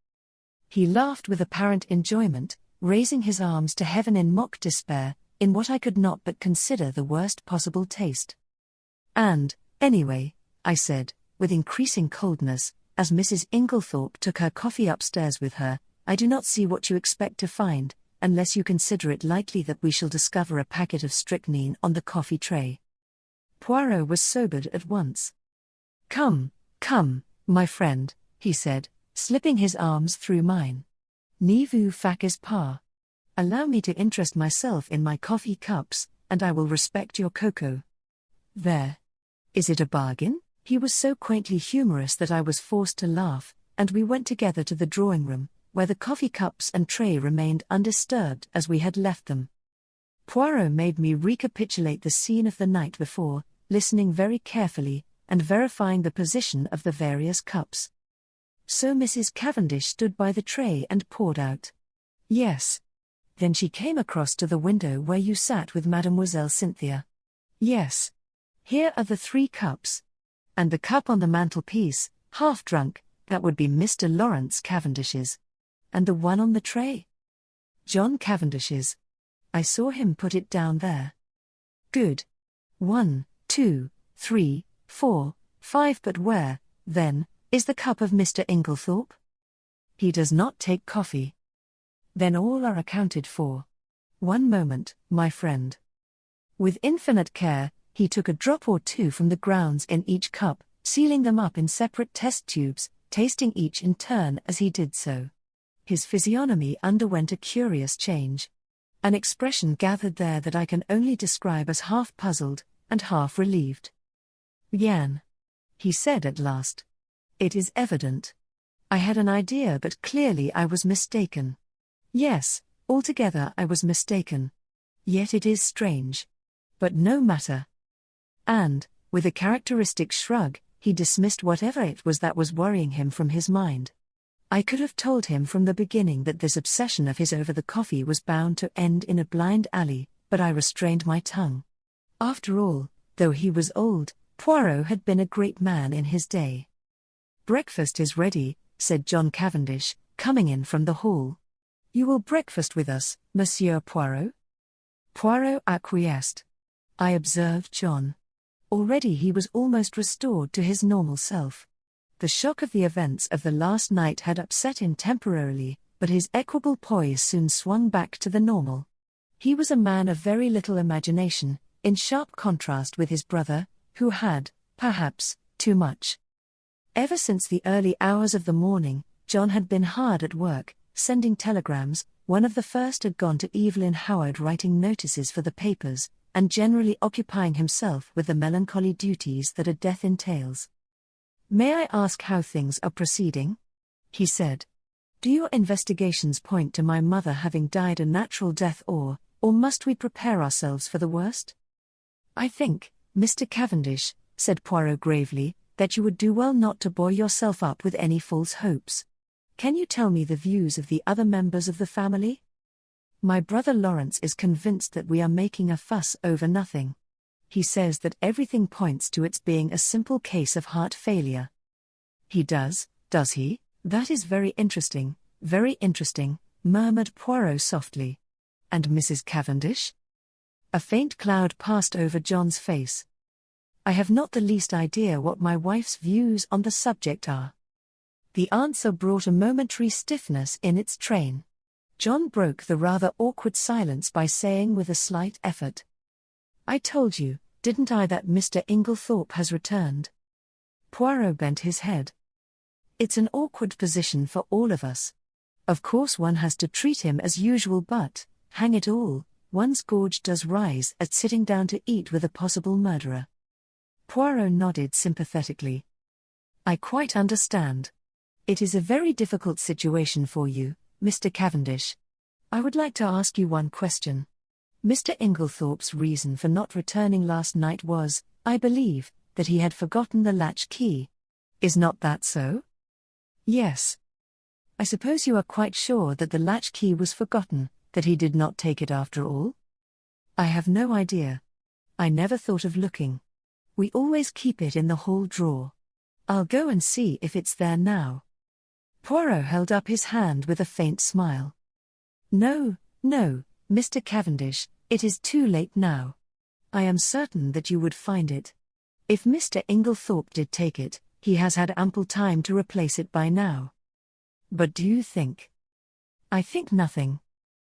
He laughed with apparent enjoyment, raising his arms to heaven in mock despair, in what I could not but consider the worst possible taste. And, anyway, I said, with increasing coldness, as Mrs. Inglethorpe took her coffee upstairs with her, I do not see what you expect to find, unless you consider it likely that we shall discover a packet of strychnine on the coffee tray. Poirot was sobered at once. Come, my friend, he said, slipping his arms through mine. Ne vous facis pas. Allow me to interest myself in my coffee cups, and I will respect your cocoa. There. Is it a bargain? He was so quaintly humorous that I was forced to laugh, and we went together to the drawing-room, where the coffee cups and tray remained undisturbed as we had left them. Poirot made me recapitulate the scene of the night before, listening very carefully, and verifying the position of the various cups. So Mrs. Cavendish stood by the tray and poured out. Yes. Then she came across to the window where you sat with Mademoiselle Cynthia. Yes. Here are the 3 cups. And the cup on the mantelpiece, half drunk, that would be Mr. Lawrence Cavendish's. And the one on the tray? John Cavendish's. I saw him put it down there. Good. 1, 2, 3, 4, 5. But where, then, is the cup of Mr. Inglethorpe? He does not take coffee. Then all are accounted for. One moment, my friend. With infinite care, he took a drop or 2 from the grounds in each cup, sealing them up in separate test tubes, tasting each in turn as he did so. His physiognomy underwent a curious change. An expression gathered there that I can only describe as half puzzled, and half relieved. Bien, he said at last. It is evident. I had an idea, but clearly I was mistaken. Yes, altogether I was mistaken. Yet it is strange. But no matter. And, with a characteristic shrug, he dismissed whatever it was that was worrying him from his mind. I could have told him from the beginning that this obsession of his over the coffee was bound to end in a blind alley, but I restrained my tongue. After all, though he was old, Poirot had been a great man in his day. Breakfast is ready, said John Cavendish, coming in from the hall. You will breakfast with us, Monsieur Poirot? Poirot acquiesced. I observed John. Already he was almost restored to his normal self. The shock of the events of the last night had upset him temporarily, but his equable poise soon swung back to the normal. He was a man of very little imagination, in sharp contrast with his brother, who had, perhaps, too much. Ever since the early hours of the morning, John had been hard at work, sending telegrams. One of the first had gone to Evelyn Howard writing notices for the papers, and generally occupying himself with the melancholy duties that a death entails. "May I ask how things are proceeding?" he said. "Do your investigations point to my mother having died a natural death or must we prepare ourselves for the worst?" "I think, Mr. Cavendish," said Poirot gravely, "that you would do well not to buoy yourself up with any false hopes. Can you tell me the views of the other members of the family? My brother Lawrence is convinced that we are making a fuss over nothing. He says that everything points to its being a simple case of heart failure." "He does he? That is very interesting," murmured Poirot softly. "And Mrs. Cavendish?" A faint cloud passed over John's face. "I have not the least idea what my wife's views on the subject are." The answer brought a momentary stiffness in its train. John broke the rather awkward silence by saying with a slight effort, "I told you, didn't I, that Mr. Inglethorp has returned?" Poirot bent his head. "It's an awkward position for all of us. Of course one has to treat him as usual, but, hang it all, one's gorge does rise at sitting down to eat with a possible murderer." Poirot nodded sympathetically. "I quite understand. It is a very difficult situation for you, Mr. Cavendish. I would like to ask you one question. Mr. Inglethorpe's reason for not returning last night was, I believe, that he had forgotten the latch key. Is not that so?" "Yes." "I suppose you are quite sure that the latch key was forgotten, that he did not take it after all?" "I have no idea. I never thought of looking. We always keep it in the hall drawer. I'll go and see if it's there now." Poirot held up his hand with a faint smile. No, Mr. Cavendish, it is too late now. I am certain that you would find it. If Mr. Inglethorpe did take it, he has had ample time to replace it by now." "But do you think?" "I think nothing.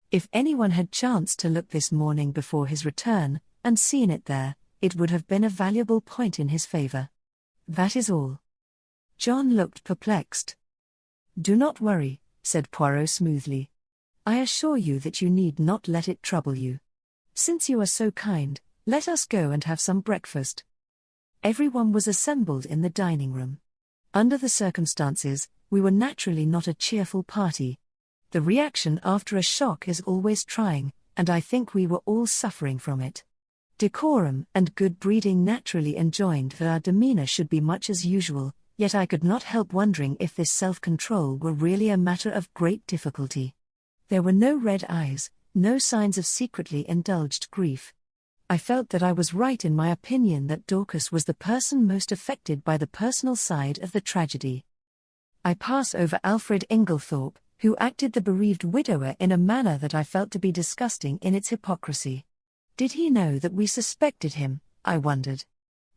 If anyone had chanced to look this morning before his return, and seen it there, it would have been a valuable point in his favor. That is all." John looked perplexed. "Do not worry," said Poirot smoothly. "I assure you that you need not let it trouble you. Since you are so kind, let us go and have some breakfast." Everyone was assembled in the dining room. Under the circumstances, we were naturally not a cheerful party. The reaction after a shock is always trying, and I think we were all suffering from it. Decorum and good breeding naturally enjoined that our demeanor should be much as usual, yet I could not help wondering if this self-control were really a matter of great difficulty. There were no red eyes, no signs of secretly indulged grief. I felt that I was right in my opinion that Dorcas was the person most affected by the personal side of the tragedy. I pass over Alfred Inglethorpe, who acted the bereaved widower in a manner that I felt to be disgusting in its hypocrisy. Did he know that we suspected him, I wondered?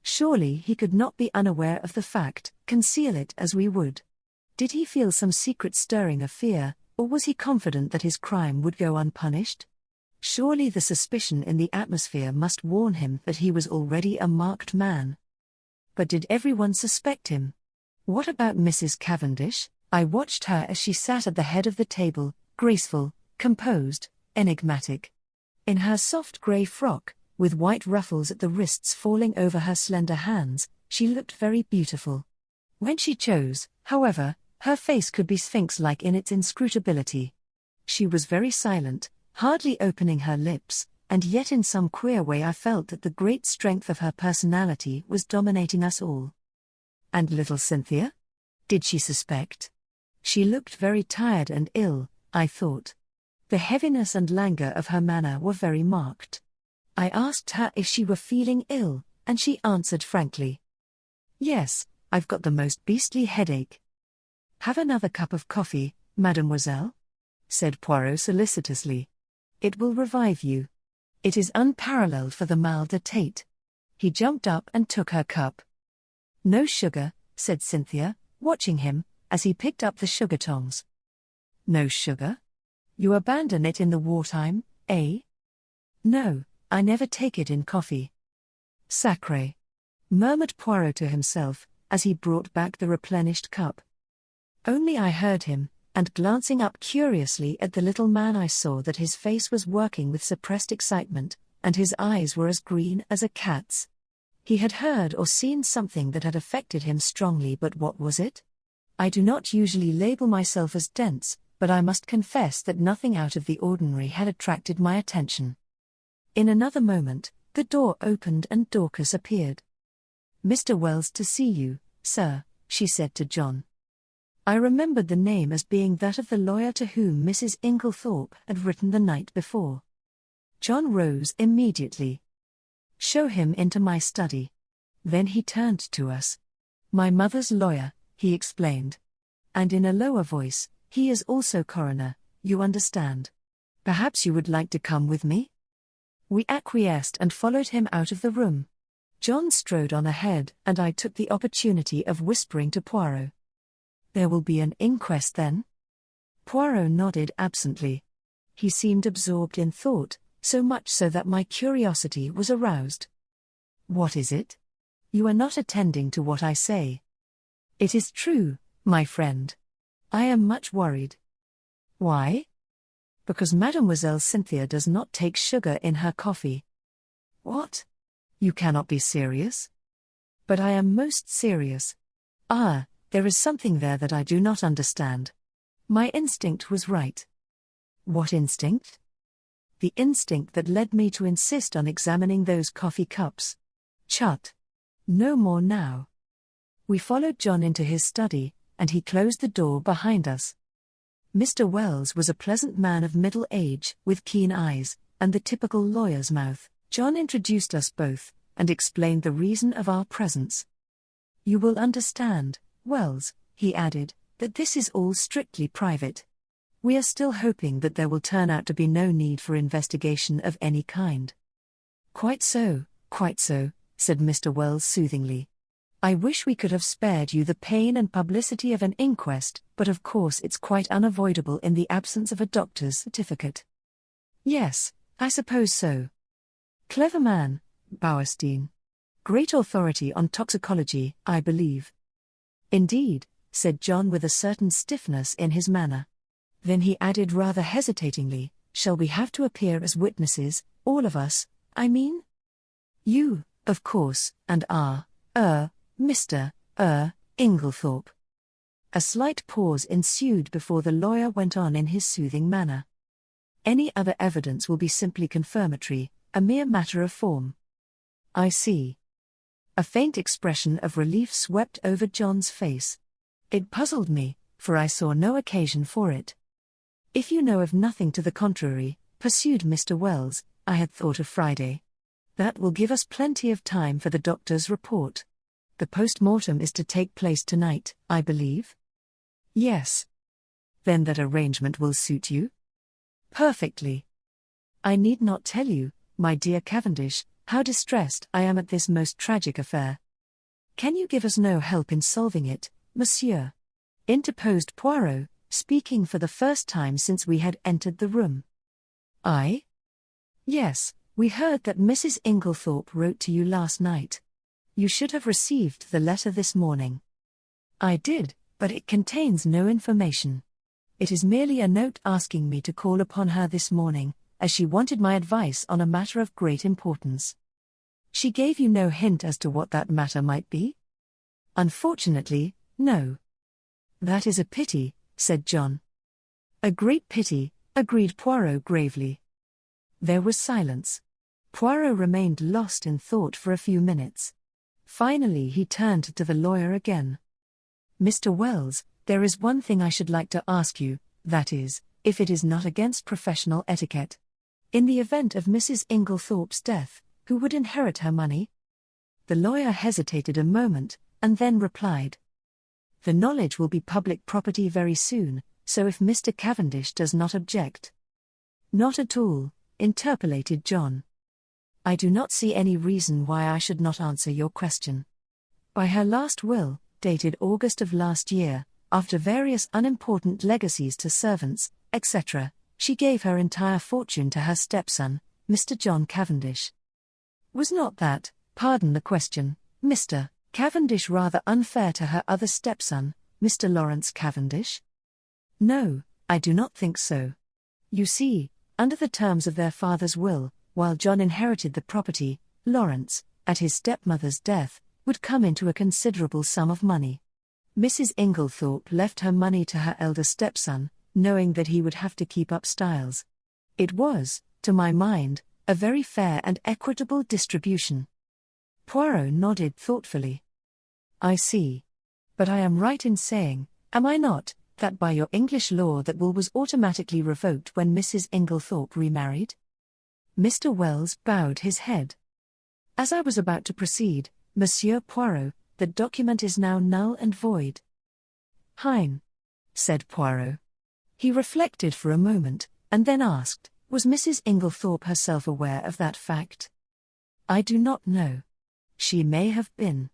Surely he could not be unaware of the fact, conceal it as we would. Did he feel some secret stirring of fear, or was he confident that his crime would go unpunished? Surely the suspicion in the atmosphere must warn him that he was already a marked man. But did everyone suspect him? What about Mrs. Cavendish? I watched her as she sat at the head of the table, graceful, composed, enigmatic. In her soft grey frock, with white ruffles at the wrists falling over her slender hands, she looked very beautiful. When she chose, however, her face could be sphinx-like in its inscrutability. She was very silent, hardly opening her lips, and yet in some queer way I felt that the great strength of her personality was dominating us all. And little Cynthia? Did she suspect? She looked very tired and ill, I thought. The heaviness and languor of her manner were very marked. I asked her if she were feeling ill, and she answered frankly, "Yes, I've got the most beastly headache." "Have another cup of coffee, mademoiselle?" said Poirot solicitously. "It will revive you. It is unparalleled for the mal de tête." He jumped up and took her cup. "No sugar," said Cynthia, watching him, as he picked up the sugar tongs. "No sugar? You abandon it in the wartime, eh?" "No, I never take it in coffee." "Sacré," murmured Poirot to himself, as he brought back the replenished cup. Only I heard him, and glancing up curiously at the little man, I saw that his face was working with suppressed excitement, and his eyes were as green as a cat's. He had heard or seen something that had affected him strongly, but what was it? I do not usually label myself as dense, but I must confess that nothing out of the ordinary had attracted my attention. In another moment, the door opened and Dorcas appeared. "Mr. Wells to see you, sir," she said to John. I remembered the name as being that of the lawyer to whom Mrs. Inglethorp had written the night before. John rose immediately. "Show him into my study." Then he turned to us. "My mother's lawyer," he explained. "And in a lower voice, he is also coroner, you understand. Perhaps you would like to come with me?" We acquiesced and followed him out of the room. John strode on ahead, and I took the opportunity of whispering to Poirot. "There will be an inquest then?" Poirot nodded absently. He seemed absorbed in thought, so much so that my curiosity was aroused. "What is it? You are not attending to what I say." "It is true, my friend. I am much worried." "Why?" "Because Mademoiselle Cynthia does not take sugar in her coffee." "What? You cannot be serious?" "But I am most serious. There is something there that I do not understand. My instinct was right." "What instinct?" "The instinct that led me to insist on examining those coffee cups. Chut! No more now." We followed John into his study, and he closed the door behind us. Mr. Wells was a pleasant man of middle age, with keen eyes, and the typical lawyer's mouth. John introduced us both, and explained the reason of our presence. "You will understand, Wells," he added, "that this is all strictly private. We are still hoping that there will turn out to be no need for investigation of any kind." Quite so," said Mr. Wells soothingly. "I wish we could have spared you the pain and publicity of an inquest, but of course it's quite unavoidable in the absence of a doctor's certificate." "Yes, I suppose so." "Clever man, Bauerstein. Great authority on toxicology, I believe." "Indeed," said John with a certain stiffness in his manner. Then he added rather hesitatingly, "Shall we have to appear as witnesses, all of us, I mean?" "You, of course, and Mr. Inglethorp." A slight pause ensued before the lawyer went on in his soothing manner. "Any other evidence will be simply confirmatory, a mere matter of form." "I see." A faint expression of relief swept over John's face. It puzzled me, for I saw no occasion for it. "If you know of nothing to the contrary," pursued Mr. Wells, "I had thought of Friday. That will give us plenty of time for the doctor's report. The post-mortem is to take place tonight, I believe?" "Yes." "Then that arrangement will suit you?" "Perfectly. I need not tell you, my dear Cavendish, how distressed I am at this most tragic affair." "Can you give us no help in solving it, monsieur?" interposed Poirot, speaking for the first time since we had entered the room. "I?" "Yes, we heard that Mrs. Inglethorp wrote to you last night. You should have received the letter this morning." "I did, but it contains no information. It is merely a note asking me to call upon her this morning, as she wanted my advice on a matter of great importance." "She gave you no hint as to what that matter might be?" "Unfortunately, no." "That is a pity," said John. "A great pity," agreed Poirot gravely. There was silence. Poirot remained lost in thought for a few minutes. Finally he turned to the lawyer again. "Mr. Wells, there is one thing I should like to ask you, that is, if it is not against professional etiquette. In the event of Mrs. Inglethorpe's death, who would inherit her money?" The lawyer hesitated a moment, and then replied. "The knowledge will be public property very soon, so if Mr. Cavendish does not object." "Not at all," interpolated John. "I do not see any reason why I should not answer your question. By her last will, dated August of last year, after various unimportant legacies to servants, etc., she gave her entire fortune to her stepson, Mr. John Cavendish. Was not that, pardon the question, Mr. Cavendish, rather unfair to her other stepson, Mr. Lawrence Cavendish? No, I do not think so. You see, under the terms of their father's will, while John inherited the property, Lawrence, at his stepmother's death, would come into a considerable sum of money. Mrs. Inglethorp left her money to her elder stepson, knowing that he would have to keep up Styles. It was, to my mind, a very fair and equitable distribution. Poirot nodded thoughtfully. I see. But I am right in saying, am I not, that by your English law that will was automatically revoked when Mrs. Inglethorp remarried? Mr. Wells bowed his head. As I was about to proceed, Monsieur Poirot, the document is now null and void. Hein, said Poirot. He reflected for a moment, and then asked, was Mrs. Inglethorp herself aware of that fact? I do not know. She may have been.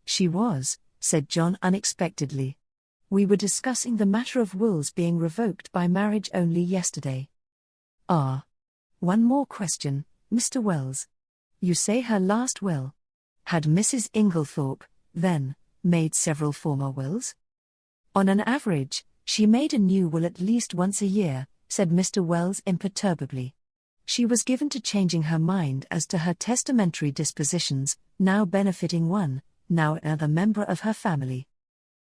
She was, said John unexpectedly. We were discussing the matter of wills being revoked by marriage only yesterday. Ah. One more question, Mr. Wells. You say her last will. Had Mrs. Inglethorp, then, made several former wills? On an average, she made a new will at least once a year, said Mr. Wells imperturbably. She was given to changing her mind as to her testamentary dispositions, now benefiting one, now another member of her family.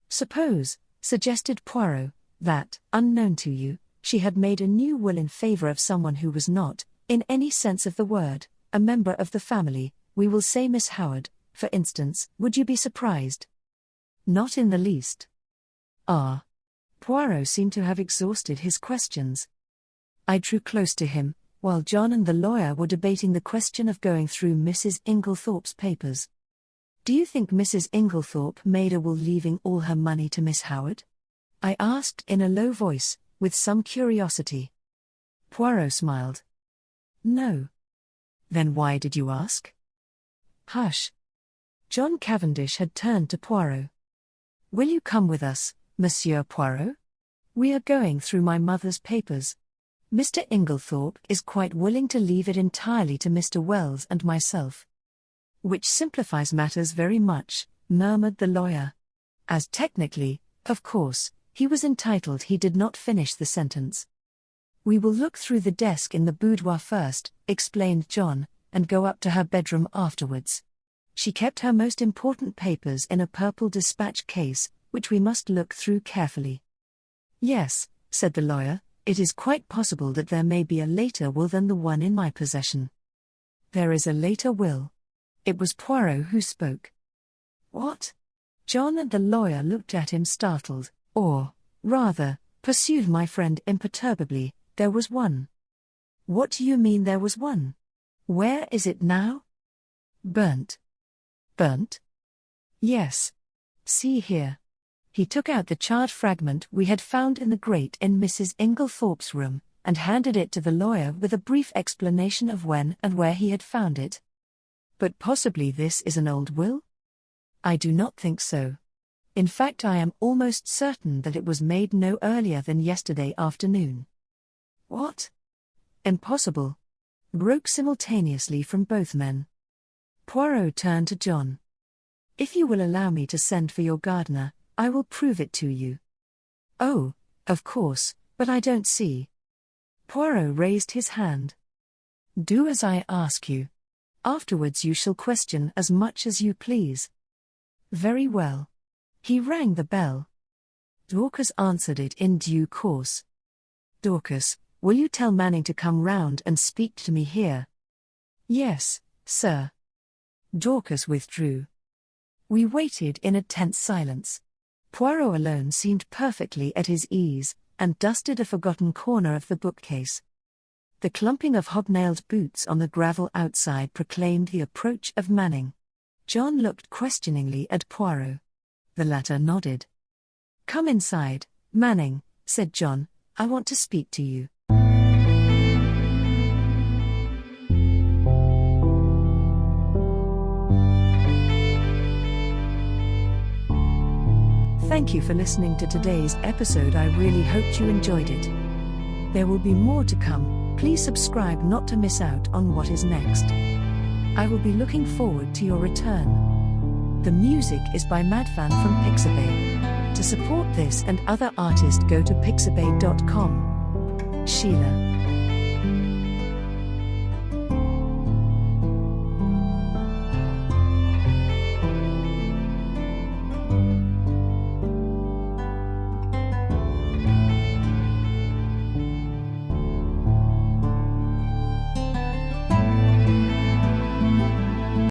Suppose, suggested Poirot, that, unknown to you, she had made a new will in favor of someone who was not, in any sense of the word, a member of the family, we will say Miss Howard, for instance, would you be surprised? Not in the least. Ah. Poirot seemed to have exhausted his questions. I drew close to him, while John and the lawyer were debating the question of going through Mrs. Inglethorpe's papers. Do you think Mrs. Inglethorpe made a will leaving all her money to Miss Howard? I asked in a low voice, with some curiosity. Poirot smiled. No. Then why did you ask? Hush. John Cavendish had turned to Poirot. Will you come with us, Monsieur Poirot? We are going through my mother's papers. Mr. Inglethorpe is quite willing to leave it entirely to Mr. Wells and myself. Which simplifies matters very much, murmured the lawyer. As technically, of course, he was entitled. He did not finish the sentence. We will look through the desk in the boudoir first, explained John, and go up to her bedroom afterwards. She kept her most important papers in a purple dispatch case, which we must look through carefully. Yes, said the lawyer, it is quite possible that there may be a later will than the one in my possession. There is a later will. It was Poirot who spoke. What? John and the lawyer looked at him startled. Or, rather, pursued my friend imperturbably, there was one. What do you mean there was one? Where is it now? Burnt. Burnt? Yes. See here. He took out the charred fragment we had found in the grate in Mrs. Inglethorpe's room, and handed it to the lawyer with a brief explanation of when and where he had found it. But possibly this is an old will? I do not think so. In fact, I am almost certain that it was made no earlier than yesterday afternoon. What? Impossible. Broke simultaneously from both men. Poirot turned to John. If you will allow me to send for your gardener, I will prove it to you. Oh, of course, but I don't see. Poirot raised his hand. Do as I ask you. Afterwards you shall question as much as you please. Very well. He rang the bell. Dorcas answered it in due course. Dorcas, will you tell Manning to come round and speak to me here? Yes, sir. Dorcas withdrew. We waited in a tense silence. Poirot alone seemed perfectly at his ease, and dusted a forgotten corner of the bookcase. The clumping of hobnailed boots on the gravel outside proclaimed the approach of Manning. John looked questioningly at Poirot. The latter nodded. Come inside, Manning, said John, I want to speak to you. Thank you for listening to today's episode. I really hoped you enjoyed it. There will be more to come. Please subscribe not to miss out on what is next. I will be looking forward to your return. The music is by Madfan from Pixabay. To support this and other artists, go to pixabay.com. Sheila.